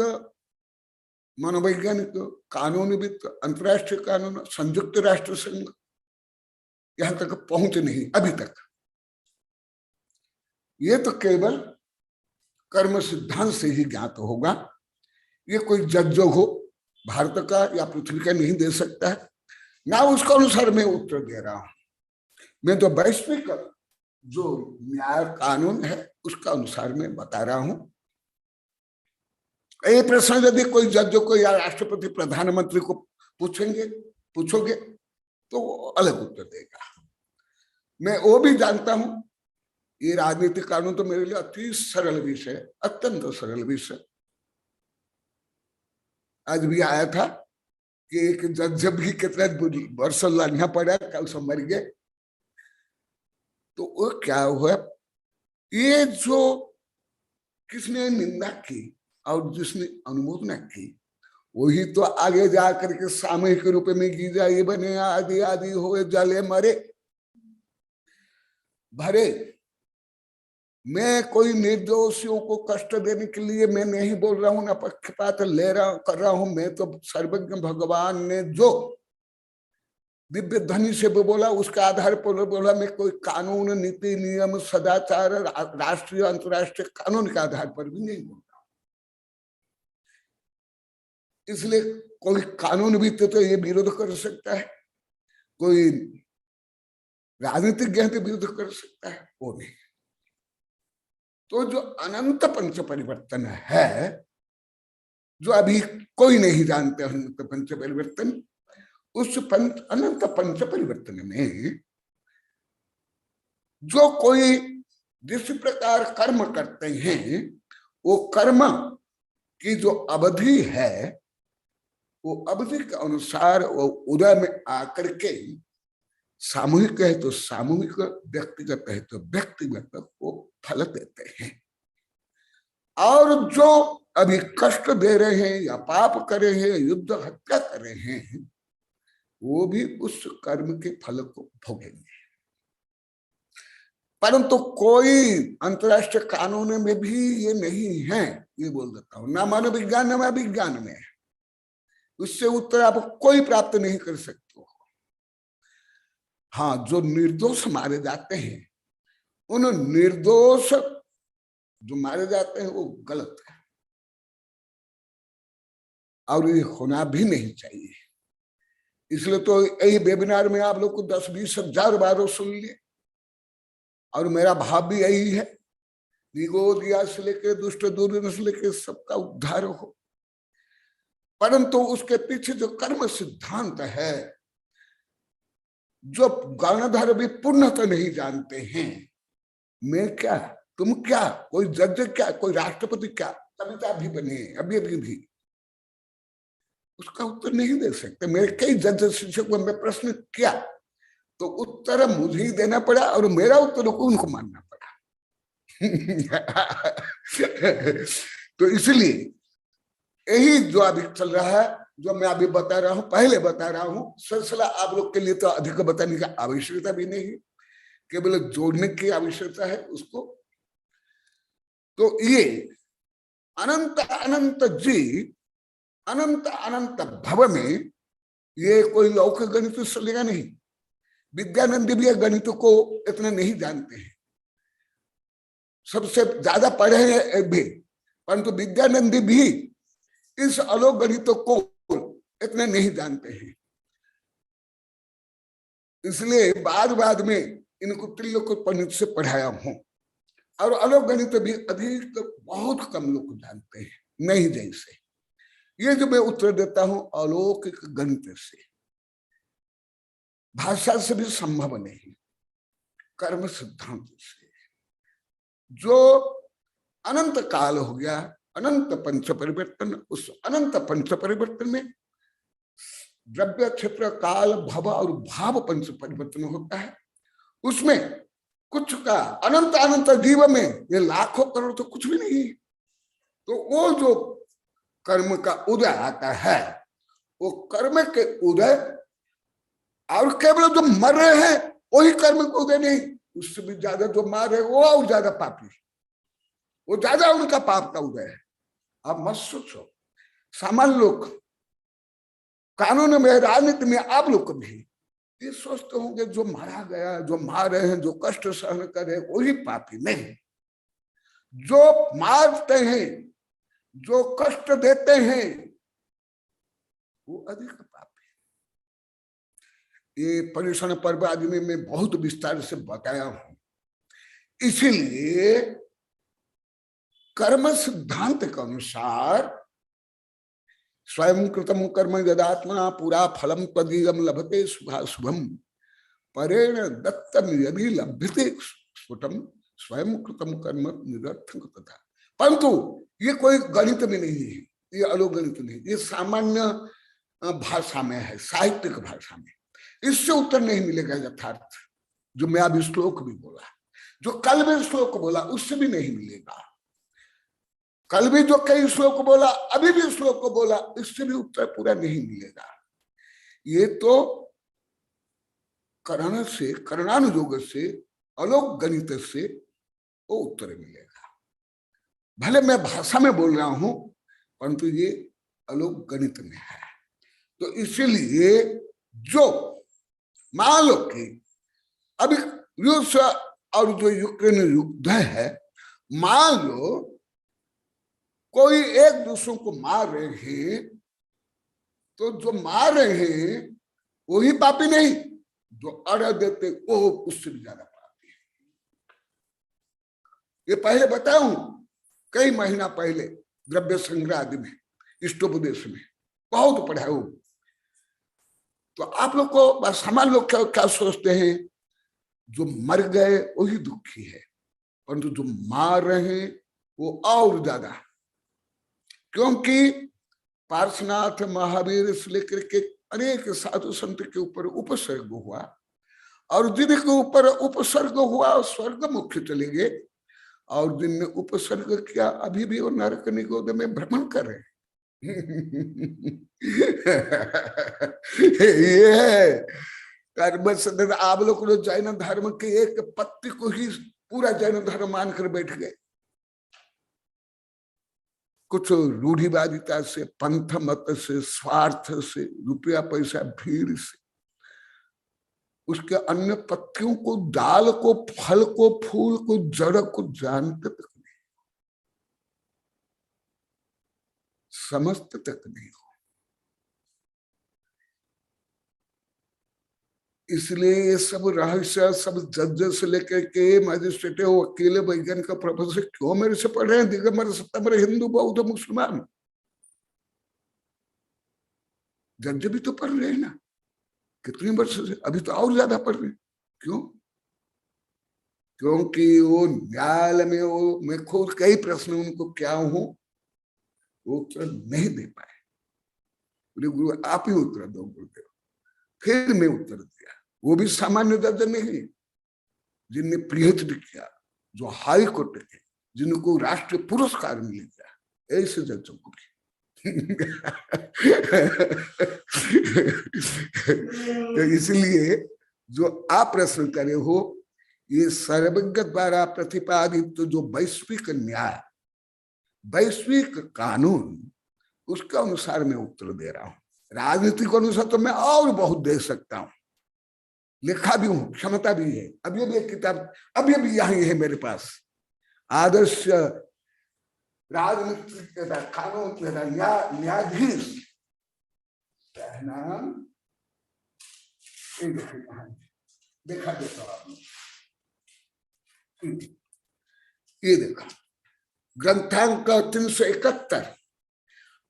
मनोवैज्ञानिक, कानूनविद, अंतरराष्ट्रीय कानून, संयुक्त राष्ट्र संघ यहां तक पहुंच नहीं अभी तक। ये तो केवल कर्म सिद्धांत से ही ज्ञात होगा। ये कोई जज हो भारत का या पृथ्वी का नहीं दे सकता है ना, उसके अनुसार मैं उत्तर दे रहा हूं। मैं तो वैश्विक जो न्याय कानून है उसका अनुसार मैं बता रहा हूं। ये प्रश्न यदि कोई जज को या राष्ट्रपति प्रधानमंत्री को पूछोगे तो वो अलग उत्तर देगा। मैं वो भी जानता हूं, ये राजनीतिक कानून तो मेरे लिए अति सरल विषय, अत्यंत सरल विषय। आज भी आया था कि एक जज भी कितना वर्ष लड़ना पड़ा, कल से मर गए। तो वो क्या हुआ, ये जो किसने निंदा की और जिसने अनुमोदना की वही तो आगे जाकर के सामूहिक रूप में गीजा ये बने, आदि आदि हुए, जले मरे भरे। मैं कोई निर्दोषियों को कष्ट देने के लिए मैं नहीं बोल रहा हूं, ना पक्षपात ले रहा कर रहा हूं। मैं तो सर्वज्ञ भगवान ने जो दिव्य ध्वनि से भी बोला उसके आधार पर बोला। मैं कोई कानून, नीति, नियम, सदाचार, राष्ट्रीय अंतर्राष्ट्रीय कानून के आधार पर भी नहीं बोल रहा। इसलिए कोई कानूनविद तो ये विरोध कर सकता है, कोई राजनीतिज्ञ तो विरोध कर सकता है, वो नहीं। तो जो अनंत पंच परिवर्तन है, जो अभी कोई नहीं जानते अनंत पंच परिवर्तन, उस अनंत पंच परिवर्तन में जो कोई जिस प्रकार कर्म करते हैं, वो कर्म की जो अवधि है, वो अवधि के अनुसार वो उदय में आकर के सामूहिक है तो सामूहिक, व्यक्तिगत है तो व्यक्तिगत को फल देते हैं। और जो अभी कष्ट दे रहे हैं या पाप कर रहे हैं, युद्ध हत्या कर रहे हैं, वो भी उस कर्म के फल को भोगेंगे। परंतु कोई अंतरराष्ट्रीय कानून में भी ये नहीं है, ये बोल देता हूं, ना मानव विज्ञान ना विज्ञान में, उससे उत्तर आप कोई प्राप्त नहीं कर सकते हो। हाँ, जो निर्दोष मारे जाते हैं, उन निर्दोष जो मारे जाते हैं वो गलत है, और ये होना भी नहीं चाहिए। इसलिए तो यही वेबिनार में आप लोग को 10-20 हजार बार सुन लिए, और मेरा भाव भी यही है, निगोदिया से लेकर दुष्ट दुर्जन से लेकर सबका उद्धार हो। परंतु उसके पीछे जो कर्म सिद्धांत है, जो गणधर भी पूर्णतः नहीं जानते हैं, मैं क्या, तुम क्या, कोई जज क्या, कोई राष्ट्रपति क्या, कविता भी बने अभी अभी भी, उसका उत्तर नहीं दे सकते। मेरे कई जज शिक्षकों में प्रश्न किया तो उत्तर मुझे ही देना पड़ा, और मेरा उत्तर को उनको मानना पड़ा। तो इसलिए यही जो अभी चल रहा है, जो मैं अभी बता रहा हूं, पहले बता रहा हूं, सिलसिला आप लोग के लिए तो अधिक बताने की आवश्यकता भी नहीं, केवल जोड़ने की आवश्यकता है उसको। तो ये अनंत अनंत जी, अनंत अनंत भव में, ये कोई लौकिक गणित चलेगा नहीं। विद्यानंद भी गणित को इतना नहीं जानते हैं, सबसे ज्यादा पढ़े हैं भी, परंतु विद्यानंद भी इस अलौकिक गणित को इतने नहीं जानते हैं। इसलिए बाद में इनको त्रिलोक पंडित से पढ़ाया हूं, और अलौकिक गणित भी अधिक बहुत कम लोग जानते हैं, नहीं जैसे ये जो मैं उत्तर देता हूं अलौकिक गणित से, भाषा से भी संभव नहीं, कर्म सिद्धांत से। जो अनंत काल हो गया, अनंत पंच परिवर्तन, उस अनंत पंच परिवर्तन में द्रव्य, क्षेत्र, काल, भव और भाव पंच परिवर्तन होता है। उसमें कुछ का अनंत अनंत जीव में ये लाखों करोड़ तो कुछ भी नहीं। तो वो जो कर्म का उदय आता है, वो कर्म के उदय, और केवल जो मर रहे हैं वही कर्म के उदय नहीं, उससे भी ज्यादा जो मार रहे वो और ज्यादा पापी, वो ज्यादा उनका पाप का उदय है। आप मत सोचो, सामान्य लोग, कानून में, राजनीति में आप लोग कभी ये सोचते होंगे जो मारा गया, जो मार रहे हैं, जो कष्ट सहन कर रहे हैं वही पापी नहीं। जो मारते हैं, जो कष्ट देते हैं, वो अधिक पापी। ये पर्युषण पर्व आदि में मैं बहुत विस्तार से बताया हूं। इसीलिए कर्म सिद्धांत के अनुसार स्वयं कृतम कर्म यदात्मना पूरा फलम तदीयम लभते शुभाशुभम परेण दत्तम यदि लभ्यते स्फुटम स्वयं कृतम कर्म निरर्थक तथा। परंतु ये कोई गणित में नहीं है, ये अलौकिक गणित नहीं, ये सामान्य भाषा में है, साहित्यिक भाषा में। इससे उत्तर नहीं मिलेगा यथार्थ। जो मैं अभी श्लोक भी बोला, जो कल भी श्लोक बोला, उससे भी नहीं मिलेगा। कल भी जो कई श्लोक बोला, अभी भी श्लोक को बोला, इससे भी उत्तर पूरा नहीं मिलेगा। ये तो करण से, करणानुयोग से, अलौकिक गणित से वो उत्तर मिलेगा। भले मैं भाषा में बोल रहा हूं परंतु ये अलौकिक गणित में है। तो इसीलिए जो मान लो कि अभी रूस और जो यूक्रेन युद्ध है, मान लो कोई एक दूसरों को मार रहे हैं, तो जो मार रहे हैं वही पापी नहीं, जो अड़ देते वो उससे भी ज्यादा पापी है। ये पहले बताऊं, कई महीना पहले द्रव्य संग्रह आदि में इष्टोपदेश में बहुत पढ़ा हूं। तो आप लोग को बस सामान्य लोग क्या सोचते हैं, जो मर गए वही दुखी है, परंतु जो मार रहे हैं वो और ज्यादा। क्योंकि पार्श्वनाथ महावीर से लेकर के अनेक साधु संत के ऊपर उपसर्ग हुआ, और जिनके ऊपर उपसर्ग हुआ स्वर्ग मुख्य चले गए, और जिनने उपसर्ग किया अभी भी वो नरक निगोद में भ्रमण कर रहे हैं। ये है कर्म सदन। आप लोग जो जैन धर्म के एक पत्ती को ही पूरा जैन धर्म मानकर बैठ गए, कुछ रूढ़िवादिता से, पंथ मत से, स्वार्थ से, रुपया पैसा भीड़ से, उसके अन्य पत्तियों को, दाल को, फल को, फूल को, जड़ को जानते तक नहीं, समझते तक नहीं हो। इसलिए ये सब रहस्य सब जज से लेकर के मजिस्ट्रेट, वकील, वैज्ञानिक का प्रोफेसर क्यों मेरे से पढ़ रहे हैं? दिगंबर सत्तंबर हिंदू बौद्ध मुसलमान जज भी तो पढ़ रहे हैं ना, कितनी वर्ष से, अभी तो और ज्यादा पढ़ रहे हैं। क्यों? क्योंकि वो न्यायालय में वो, मैं खुद कई प्रश्न उनको क्या हूं वो उत्तर नहीं दे पाए। बोले गुरु आप ही उत्तर दो गुरुदेव। फिर मैं उत्तर दिया। वो भी सामान्य जज नहीं, जिनने पीएचडी किया, जो हाई कोर्ट के, जिनको राष्ट्रीय पुरस्कार मिल गया, ऐसे जजों को भी। तो इसलिए जो आप प्रश्न करे हो, ये सर्वज्ञ द्वारा प्रतिपादित तो जो वैश्विक न्याय, वैश्विक कानून, उसके अनुसार मैं उत्तर दे रहा हूं। राजनीतिक अनुसार तो मैं और बहुत दे सकता हूं, लिखा भी हूं, क्षमता भी है। अभी भी एक किताब अभी भी यही है मेरे पास, आदर्श राजनीतिक कानून न्यायाधीश नाम देखा देता हूं। ये देखा ग्रंथांक 371,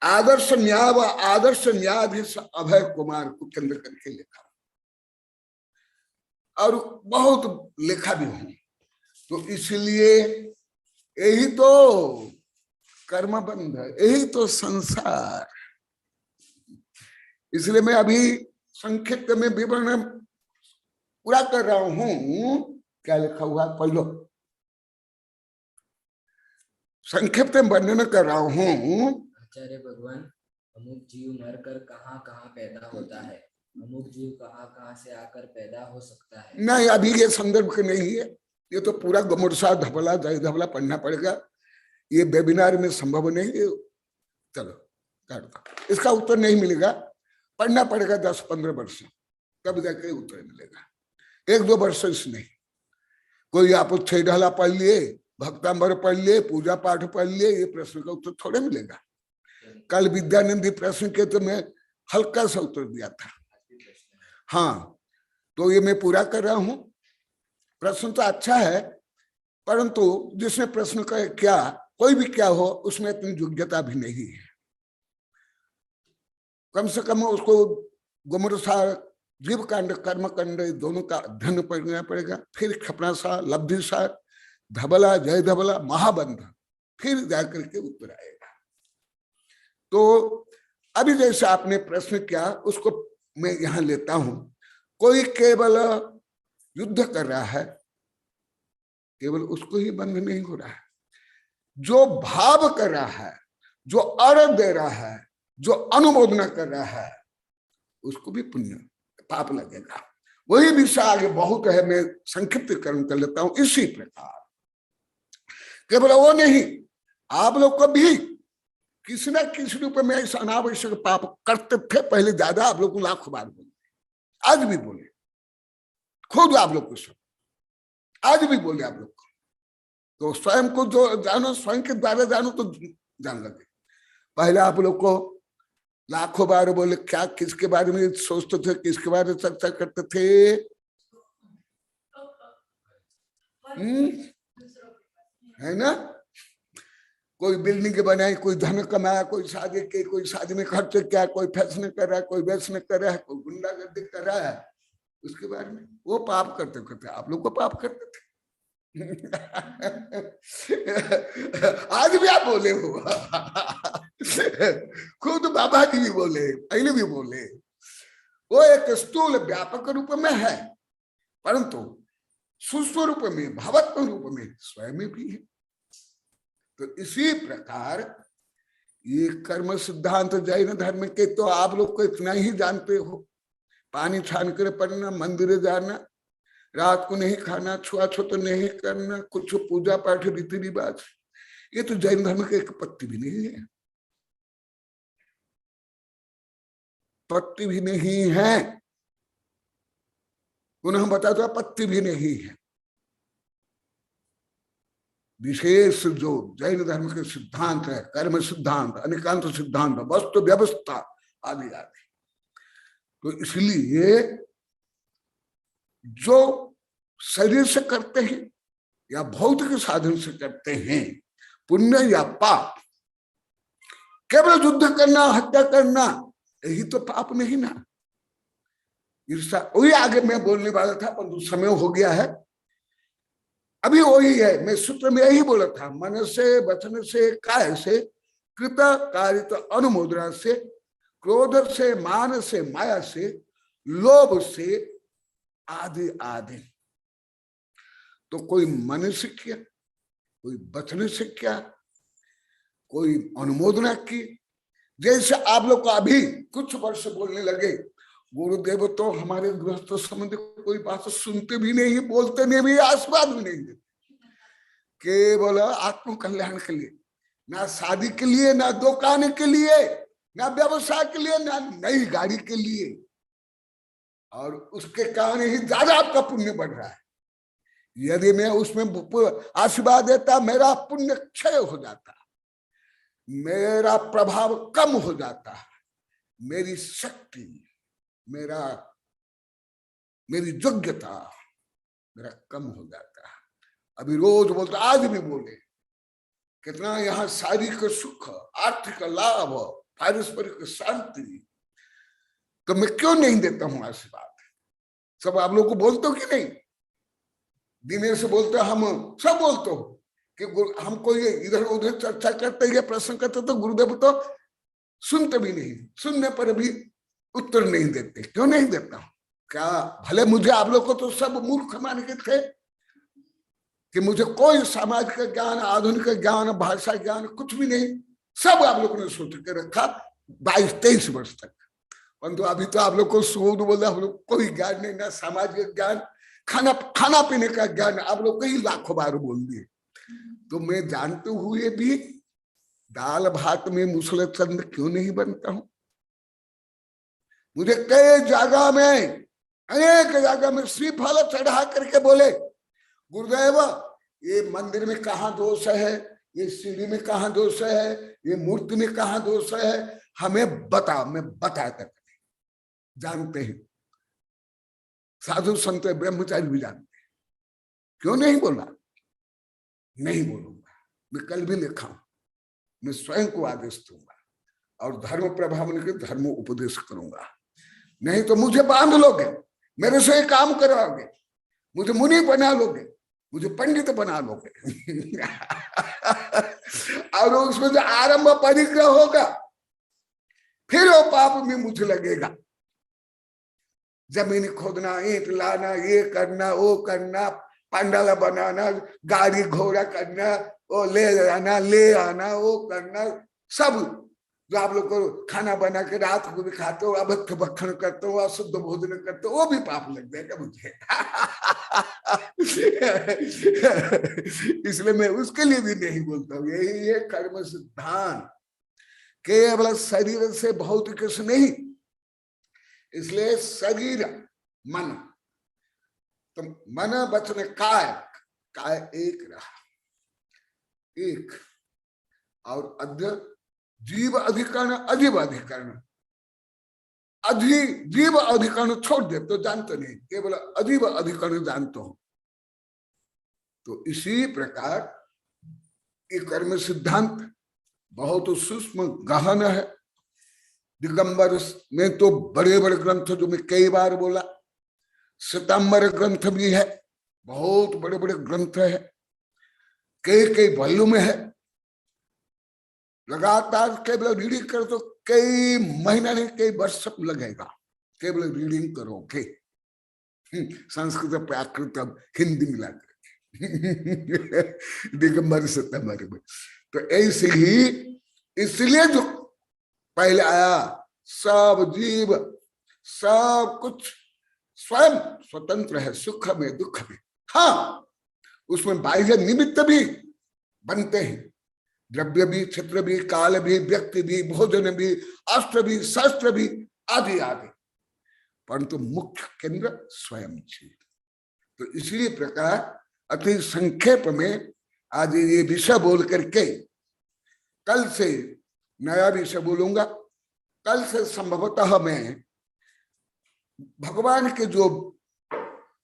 आदर्श न्याय व आदर्श न्यायाधीश अभय कुमार को केंद्र करके लिखा, और बहुत लिखा भी हूं। तो इसलिए यही तो कर्मबंध है, यही तो संसार। इसलिए मैं अभी संक्षिप्त में विवरण पूरा कर रहा हूं। क्या लिखा हुआ पढ़ लो, संक्षिप्त में वर्णन कर रहा हूं। आचार्य भगवान, अमुक जीव मरकर कहाँ कहाँ पैदा होता है, अमुक जीव कहाँ कहाँ से आकर पैदा हो सकता है। नहीं, अभी ये संदर्भ के नहीं है, ये तो पूरा गमुड़सा धबला जय धबला पढ़ना पड़ेगा, ये वेबिनार में संभव नहीं है। चलो काट दो, इसका उत्तर नहीं मिलेगा, पढ़ना पड़ेगा 10-15 वर्ष, तब जाके उत्तर मिलेगा। 1-2 वर्ष से नहीं। कोई आप छह ढाला पढ़ लिए, भक्तांबर पढ़ लिए, पूजा पाठ पढ़ लिए, ये प्रश्न का उत्तर थोड़े मिलेगा। कल विद्यानंदी प्रश्न के तो मैं हल्का सा उत्तर दिया था। हाँ, तो ये मैं पूरा कर रहा हूं। प्रश्न तो अच्छा है, परंतु जिसने प्रश्न का क्या, कोई भी क्या हो, उसमें इतनी योग्यता भी नहीं है। कम से कम उसको गुमरसा, जीव कांड, कर्म कांड, दोनों का अध्ययन पढ़ना पड़ेगा। फिर क्षपणासा, लब्धिसा, धबला, जय धबला, महाबंध, फिर जाकर के उत्तर आएगा। तो अभी जैसे आपने प्रश्न किया, उसको मैं यहां लेता हूं। कोई केवल युद्ध कर रहा है, केवल उसको ही बंध नहीं हो रहा है। जो भाव कर रहा है, जो अर्घ दे रहा है, जो अनुमोदना कर रहा है, उसको भी पुण्य पाप लगेगा। वही विषय आगे बहुत है, मैं संक्षिप्त कर लेता हूं। इसी प्रकार केवल वो नहीं, आप लोग को भी किसी न किसी रूप में ऐसा अनावश्यक पाप करते थे पहले, ज्यादा आप लोग को लाखों बार बोले, आज भी बोले, खुद आप लोग को सब आज भी बोले आप लोग को। तो स्वयं को जो जानो, स्वयं के द्वारा जानो तो जान लगे। पहले आप लोग को लाखों बार बोले, क्या किसके बारे में सोचते थे, किसके बारे में चर्चा करते थे? है ना? कोई बिल्डिंग बनाई, कोई धन कमाया, कोई शादी में खर्च किया, कोई फैशन कर रहा है, कोई वैश्य कर रहा है, कोई गुंडागर्दी कर रहा है, उसके बारे में वो पाप करते करते आप लोग को पाप करते थे। आज भी आप बोले हो, खुद बाबा जी भी बोले, पहले भी बोले। वो एक स्थूल व्यापक रूप में है, परंतु सूक्ष्म रूप में, भावात्मक रूप में स्वयं में भी है। तो इसी प्रकार ये कर्म सिद्धांत जैन धर्म के तो आप लोग को इतना ही जानते हो, पानी छान कर पड़ना, मंदिर जाना, रात को नहीं खाना, छुआछूत नहीं करना, कुछ पूजा पाठ रीति रिवाज, ये तो जैन धर्म के एक पत्ती भी नहीं है, पत्ती भी नहीं है। पुनः बता दो, पत्ती भी नहीं है। विशेष जो जैन धर्म के सिद्धांत है, कर्म सिद्धांत, अनेकांत सिद्धांत, वस्तु व्यवस्था आदि आदि, तो इसलिए जो शरीर से करते हैं या भौतिक साधन से करते हैं, पुण्य या पाप, केवल युद्ध करना, हत्या करना, यही तो पाप नहीं ना। ईर्षा, वही आगे मैं बोलने वाला था परंतु समय हो गया है, अभी वही है। मैं सूत्र में यही बोला था, मन से, वचन से, काय से, कृत कारित अनुमोदना से, क्रोध से, मान से, माया से, लोभ से, आदि आदि। तो कोई मन से किया, कोई वचन से किया, कोई अनुमोदना की। जैसे आप लोग को अभी कुछ वर्ष बोलने लगे, गुरुदेव तो हमारे गृहस्थ संबंधी कोई बात सुनते भी नहीं, बोलते नहीं, भी आशीर्वाद भी नहीं देते, केवल आत्म कल्याण के लिए, ना शादी के लिए, ना दुकान के लिए, ना व्यवसाय के लिए, ना नई गाड़ी के लिए, और उसके कारण ही ज्यादा आपका पुण्य बढ़ रहा है। यदि मैं उसमें आशीर्वाद देता, मेरा पुण्य क्षय हो जाता, मेरा प्रभाव कम हो जाता, मेरी शक्ति, मेरी योग्यता मेरा कम हो जाता है। अभी रोज बोलते, आज भी बोले, कितना यहाँ शारीरिक सुख, आर्थिक लाभ, पारस्परिक शांति, तो मैं क्यों नहीं देता हूं आशीर्वाद? सब आप लोग को बोलते हो कि नहीं? दिनेश बोलते, हम सब बोलते हो कि हमको ये इधर उधर चर्चा करते, ये प्रश्न करते, तो गुरुदेव तो सुनते भी नहीं, सुनने पर भी उत्तर नहीं देते। क्यों नहीं देता हूं? क्या भले मुझे आप लोग को तो सब मूर्ख मान के थे कि मुझे कोई सामाजिक ज्ञान, आधुनिक ज्ञान, भाषा ज्ञान कुछ भी नहीं, सब आप लोगों ने सोच के रखा 22-23 वर्ष तक। परंतु अभी तो आप लोग को सूद बोला, हम लोग कोई ज्ञान नहीं, ना सामाजिक ज्ञान, खाना पीने का ज्ञान आप लोग कई लाखों बार बोल दिए। तो मैं जानते हुए भी दाल भात में मुसले चंद क्यों नहीं बनता हूं? मुझे कई जगह में, अनेक जगह में श्रीफल चढ़ा करके बोले, गुरुदेव ये मंदिर में कहाँ दोष है, ये सीढ़ी में कहाँ दोष है, ये मूर्ति में कहाँ दोष है, हमें बता। मैं बताता जानते हैं, साधु संत ब्रह्मचारी भी जानते हैं। क्यों नहीं बोला? नहीं बोलूंगा। मैं कल भी लिखा हूं, मैं स्वयं को आदेश दूंगा और धर्म प्रभावन के धर्म उपदेश करूंगा। नहीं तो मुझे बांध लोगे, मेरे से एक काम करवाओगे, मुझे मुनि बना लोगे, मुझे पंडित बना लोगे और उसमें जो आरंभ परिग्रह होगा, फिर वो पाप में मुझे लगेगा। जमीन खोदना, ईंट लाना, ये करना, वो करना, पंडाला बनाना, गाड़ी घोड़ा करना, वो ले जाना, ले आना, वो करना, सब जो आप लोग को खाना बना के रात को भी खाते हो, अभक्ष भक्षण करते हो, अशुद्ध भोजन करते हो, वो भी पाप लग जाएगा मुझे। इसलिए मैं उसके लिए भी नहीं बोलता हूँ। यही है कर्म सिद्धांत, केवल शरीर से भौतिक से नहीं। इसलिए शरीर मन, तो मन वचन काय एक रहा, एक। और अद्य जीव अधिकरण अजीव अधिकरण, जीव अधिकरण छोड़ दे तो जानते नहीं, केवल अजीव अधिकरण जानते हो। तो इसी प्रकार ये कर्म सिद्धांत बहुत सूक्ष्म गहन है। दिगंबर में तो बड़े बड़े ग्रंथ जो मैं कई बार बोला, श्वेतांबर ग्रंथ भी है, बहुत बड़े बड़े ग्रंथ है, कई वॉल्यूम है। लगातार केवल रीडिंग करो तो कई महीना नहीं कई वर्ष लगेगा, केवल रीडिंग करोगे। संस्कृत प्राकृत हिंदी मिला दिगंबर श्वेतांबर में। तो ऐसे ही इसलिए जो पहले आया, सब जीव सब कुछ स्वयं स्वतंत्र है, सुख में दुख में। हाँ, उसमें बाह्य निमित्त भी बनते हैं, द्रव्य भी, क्षेत्र भी, काल भी, व्यक्ति भी, भोजन भी, अस्त्र भी, शस्त्र भी, आदि आदि, परंतु मुख्य केंद्र स्वयं जीव। तो इसी प्रकार अति संक्षेप में आज ये विषय बोल करके कल से नया विषय बोलूंगा। कल से संभवतः मैं भगवान के जो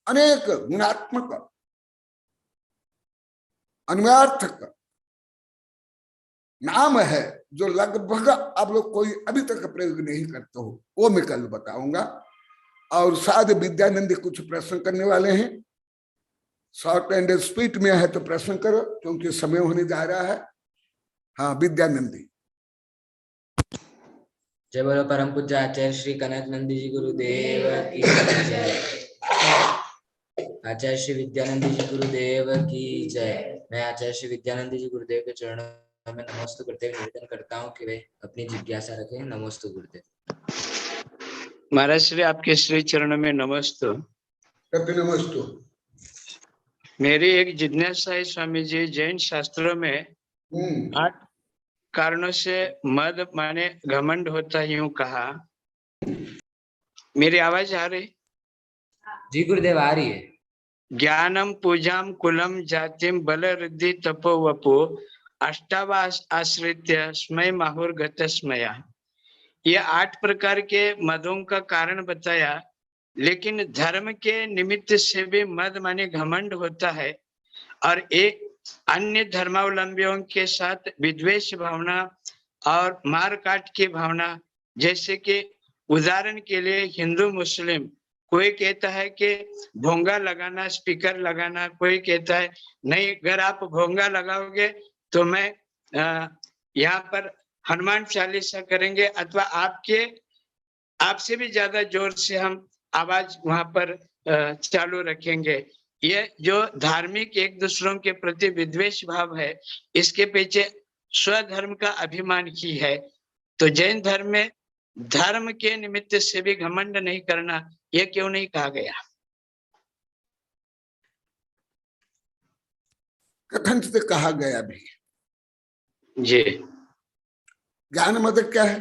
अनेक गुणात्मक अन्वयार्थक नाम है, जो लगभग आप लोग कोई अभी तक प्रयोग नहीं करते हो, वो मैं कल बताऊंगा। और शायद विद्यानंदी कुछ प्रश्न करने वाले हैं। शॉर्ट एंड स्पीड में है तो प्रश्न करो, क्योंकि समय होने जा रहा है। हाँ, विद्यानंदी। जय बोलो परम पूज्य आचार्य श्री कनकानंद जी गुरुदेव की जय। आचार्य श्री विद्यानंद जी गुरुदेव की जय। मैं आचार्य श्री विद्यानंद जी गुरुदेव के चरणों में नमस्ते करते हुए निवेदन करता हूँ कि वे अपनी जिज्ञासा रखें। नमस्ते गुरुदेव। महाराज श्री आपके श्री चरणों में नमस्ते। नमस्ते। मेरी एक जिज्ञासा है स्वामी जी, जैन शास्त्रों में 8 कारणों से मद माने घमंड होता है, यूं कहा। मेरी आवाज आ रही? जी गुरुदेव, आ रही है। ज्ञानम पूजाम कुलम जातिम बल रिद्धि तपो वपो अष्टावास आश्रित्य स्मय माहुर गतस्मया। ये 8 प्रकार के मदों का कारण बताया, लेकिन धर्म के निमित्त से भी मद माने घमंड होता है, और एक अन्य धर्मावलंबियों के साथ विद्वेष भावना और मार काट की भावना। जैसे कि उदाहरण के लिए हिंदू मुस्लिम, कोई कहता है कि भोंगा लगाना, स्पीकर लगाना, कोई कहता है नहीं, अगर आप भोंगा लगाओगे तो मैं यहाँ पर हनुमान चालीसा करेंगे, अथवा आपसे भी ज्यादा जोर से हम आवाज वहां पर चालू रखेंगे। ये जो धार्मिक एक दूसरों के प्रति विद्वेष भाव है, इसके पीछे स्वधर्म का अभिमान ही है। तो जैन धर्म में धर्म के निमित्त से भी घमंड नहीं करना, ये क्यों नहीं कहा गया? कथनचित कहा गया भी जी। ज्ञान मद क्या है,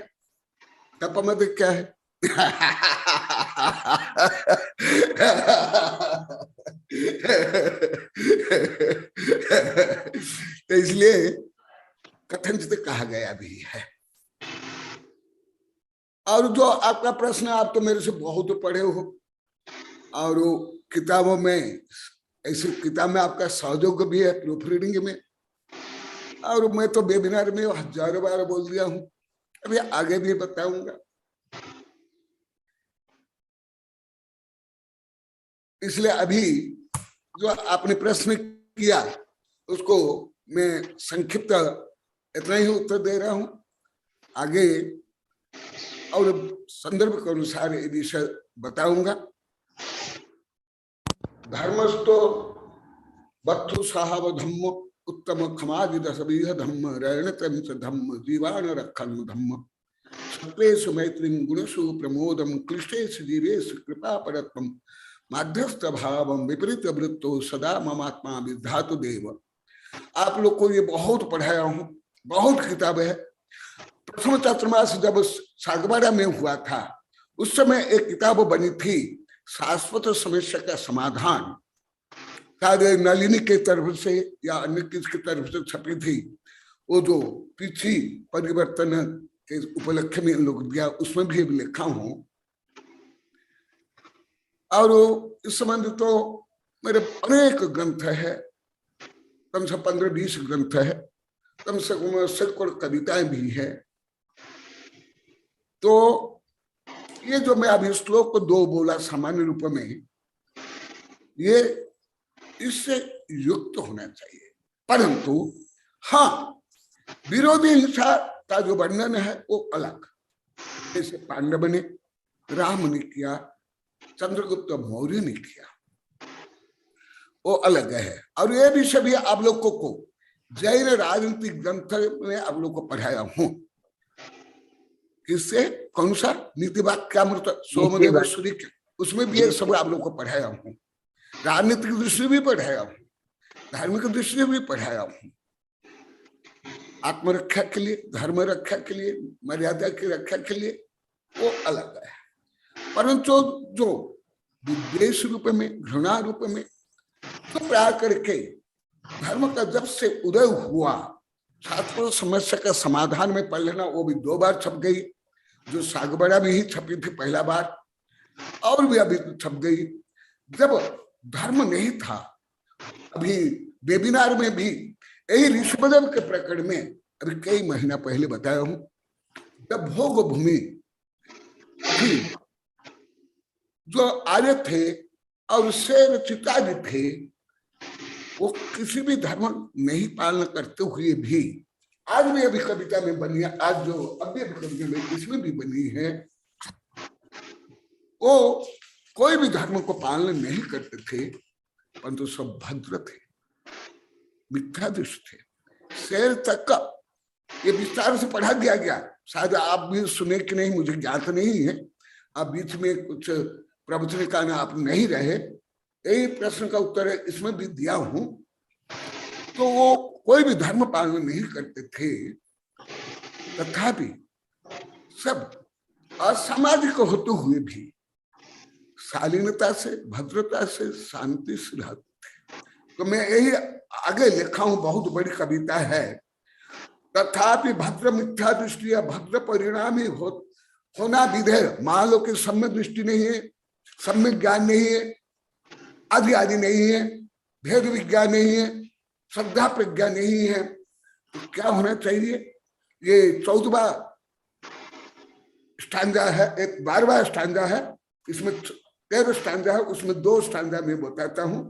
तप मद क्या है? तो इसलिए कथनचित कहा गया भी है। और जो आपका प्रश्न, आप तो मेरे से बहुत पढ़े हो, और किताबों में, ऐसी किताब में आपका सहयोग भी है, प्रूफ रीडिंग में, और मैं तो वेबिनार में हजारों बार बोल दिया हूं, अभी आगे भी बताऊंगा। इसलिए अभी जो आपने प्रश्न किया उसको मैं संक्षिप्त इतना ही उत्तर दे रहा हूं। आगे और संदर्भ के अनुसार ये विषय बताऊंगा। धर्मस्तो बत्थु साहब धम्म उत्तम खमादि दशबीह धम्म रण धम्म जीवान रखन धम्म सत्वेषु मैत्रीं गुणसु प्रमोदम क्लिष्टेषु जीवेषु कृपा परत्वम माध्यस्थ भावम विपरीत वृत्तो सदा ममात्मा विधातु देव। आप लोग को ये बहुत पढ़ाया हूं, बहुत किताब है। प्रथम चातुर्मास जब सागबाड़ा में हुआ था उस समय एक किताब बनी थी, शाश्वत समस्या का समाधान, शायद नलिनी के तरफ से या अन्य किसकी तरफ से छपी थी। वो जो तिथि परिवर्तन के उपलक्ष्य में लोग दिया, उसमें भी लिखा हूं। और इस संबंध तो मेरे अनेक ग्रंथ है, कम से 15-20 ग्रंथ है, कम से कम सैकड़ों कविताएं भी है। तो ये जो मैं अभी श्लोक को 2 बोला सामान्य रूप में, ये इससे युक्त होना चाहिए। परंतु हाँ, विरोधी हिंसा का जो वर्णन है वो अलग, जैसे पांडव ने, राम ने किया, चंद्रगुप्त मौर्य ने किया, वो अलग है। और ये विषय भी आप लोगों को जैन राजनीतिक ग्रंथ में आप लोग को पढ़ाया हूं। किससे? कौन सा? नीति वाक्यामृत सोमदेव सूर्य के, उसमें भी ये सब आप लोग को पढ़ाया हूं। राजनीतिक दृष्टि भी पढ़ाया हूं, धार्मिक दृष्टि भी पढ़ाया हूं। आत्मरक्षा के लिए, धर्म रक्षा के लिए, मर्यादा की रक्षा के लिए वो अलग है। परंतु जो विद्वेष रूप में, घृणा रूप में, तो प्राय करके धर्म का जब से उदय हुआ, छात्रों समस्या का समाधान में पढ़ लेना, वो भी 2 बार छप गई। जो सागबाड़ा में ही छपी थी पहला बार, और भी अभी छप गई। जब धर्म नहीं था, अभी वेबिनार में भी यही ऋषभदेव के प्रकरण में अभी कई महीना पहले बताया हूं, जब भोग भूमि जो आर्य थे और शेर चितादि थे, वो किसी भी धर्म नहीं पालन करते हुए भी, आज भी अभी कविता में बनी है, आज जो अभी कविता में इसमें भी बनी है, वो कोई भी धर्म को पालन नहीं करते थे, परंतु सब भद्र थे, मिथ्यादृष्ट थे। शेर तक का ये विस्तार से पढ़ा दिया गया, शायद आप भी सुने कि नहीं मुझे ज्ञात नहीं है। आप बीच में कुछ प्रवचन का ना आप नहीं रहे, यही प्रश्न का उत्तर है, इसमें भी दिया हूं। तो वो कोई भी धर्म पालन नहीं करते थे, तथापि सब असामाजिक होते हुए भी शालीनता से, भद्रता से, शांति से रहते थे। तो मैं यही आगे लिखा हूं, बहुत बड़ी कविता है। तथापि भद्र मिथ्या दृष्टि या भद्र परिणामी होना विधेय, मान लो कि सम्यक दृष्टि नहीं है, सम्यक ज्ञान नहीं है, आदि आदि नहीं है, भेद विज्ञान नहीं है, श्रद्धा प्रज्ञा नहीं है, तो क्या होना चाहिए? ये 14वां स्टांजा है, एक 12वां स्टांजा है, इसमें 13 स्टांजा है, उसमें 2 स्टांजा में बताता हूं।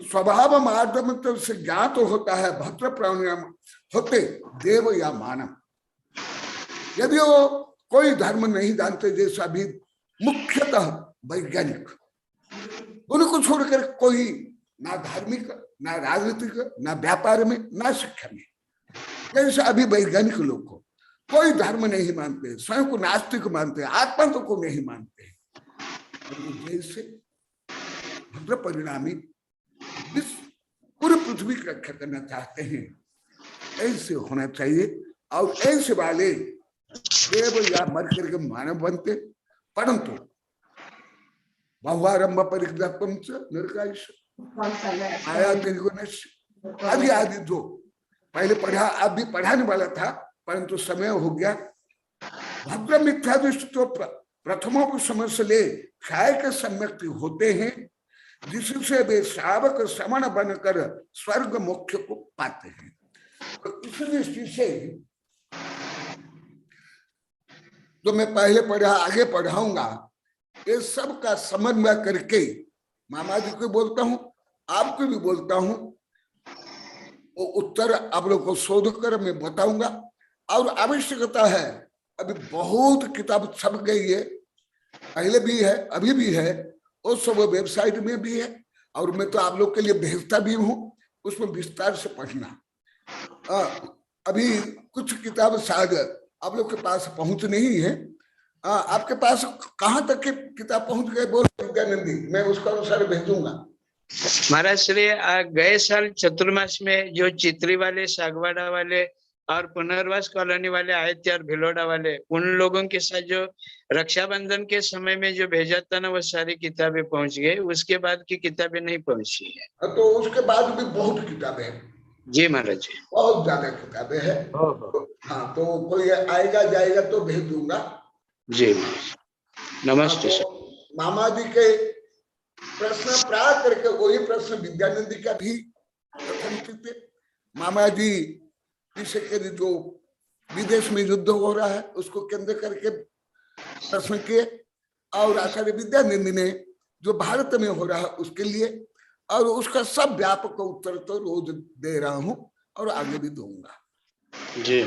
स्वभाव माध्यम से ज्ञात होता है भद्र प्राणायाम होते देव या मानव। यदि वो कोई धर्म नहीं जानते, जैसा अभी मुख्यतः वैज्ञानिक, उनको छोड़कर कोई ना धार्मिक, ना राजनीतिक, ना व्यापार में, ना शिक्षा में, जैसे अभी वैज्ञानिक लोग को कोई धर्म नहीं मानते, स्वयं को नास्तिक मानते, आत्मा तो को नहीं मानते, जैसे भद्र परिणामी पूरी पृथ्वी की रक्षा करना चाहते हैं, ऐसे होना चाहिए। और ऐसे वाले देव या मर करके मानव बनते, परंतु बहुआरंभ परिग्रहत्वम नरकायुष आया आदि आदि जो पहले पढ़ा, अब भी पढ़ाने वाला था, परंतु समय हो गया। भद्र मिथ्या दृष्टि तो प्रथमों को समझ से ले क्षय के सम्यक होते हैं, जिससे वे श्रावक श्रवण बनकर स्वर्ग मोक्ष को पाते हैं। तो इस दृष्टि से जो मैं पहले पढ़ा, आगे पढ़ाऊंगा, ये सब का समन्वय करके मामा जी को बोलता हूं, आपको भी बोलता हूं, वो उत्तर आप लोग को शोध कर मैं बताऊंगा। और आवश्यकता है, अभी बहुत किताब छप गई है, पहले भी है, अभी भी है, और सब वेबसाइट में भी है, और मैं तो आप लोग के लिए भेजता भी हूं, उसमें विस्तार से पढ़ना। अभी कुछ किताब शायद आप लोग के पास पहुंच नहीं है। आपके पास कहाँ तक की किताब पहुंच गए बोलो विद्यानंदी, मैं उसका अनुसार भेजूंगा। महाराज श्री गए साल चतुर्मास में जो चित्री वाले, सागवाड़ा वाले और पुनर्वास कॉलोनी वाले आए थे और भिलोड़ा वाले, उन लोगों के साथ जो रक्षाबंधन के समय में जो भेजा था ना, वो सारी किताबें पहुंच गई। उसके बाद की किताबें नहीं पहुंची है। तो उसके बाद भी बहुत किताबें हैं। जी महाराज जी, बहुत ज्यादा किताबें हैं। हाँ, तो कोई आएगा जाएगा तो भेज दूंगा जी। नमस्ते सर। तो मामा जी के प्रश्न प्राप्त करके वही प्रश्न विद्यानंदी का भी कथन थे। मामा जी विषय के जो विदेश में युद्ध हो रहा है उसको केंद्र करके प्रश्न किए, और आचार्य विद्यानंदी ने जो भारत में हो रहा है उसके लिए, और उसका सब व्यापक उत्तर तो रोज दे रहा हूं और आगे भी दूंगा जी।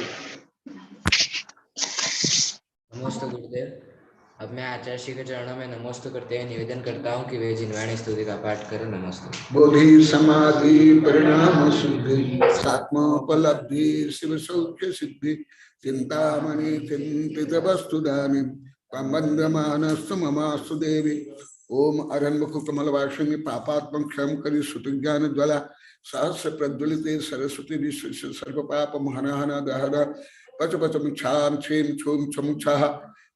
नमस्ते गुरुदेव। अब मैं आचार्य श्री के चरणों में नमस्ते करते हुए निवेदन करता हूँ कि वे जिनवाणी स्तुति का पाठ करें। नमस्ते। बोधि समाधि परिणाम शुद्धि सात्मोपलब्धि शिव सौख्य सिद्धि चिंतामणि चिंतित वस्तुदानि वंदमानस्तु ममास्तु देवी। ओम अरण्मुख कमलवासिनी पापात्म क्षम करी सुतज्ञान ज्वला सहस्र प्रज्वलिते सरस्वती विश्व सर्व पाप महनहन दहन पच पच मुछाम छेम छुम छमुछा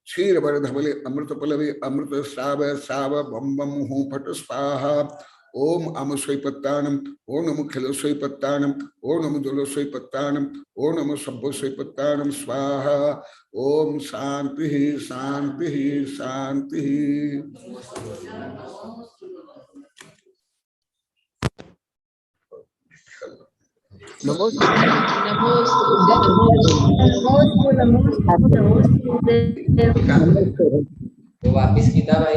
क्षीर वर धवले अमृत पलवे अमृत श्राव श्राव बम बम हूं फट स्वाहा। ओम अम स्वैपत्तानम, ओम नमो खिल स्वैपत्तानम, ओम नमो जल स्वैपत्तानम, ओम नमो सभ्य स्वैपत्तानम स्वाहा। ओम शांति शांति शांति। वो वापिस किताब आई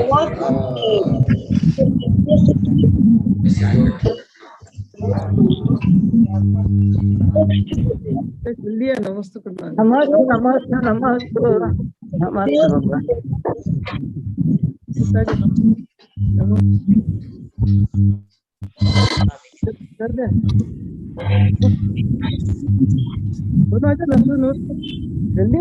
नमस्ते नमस्ते कर दे जल्दी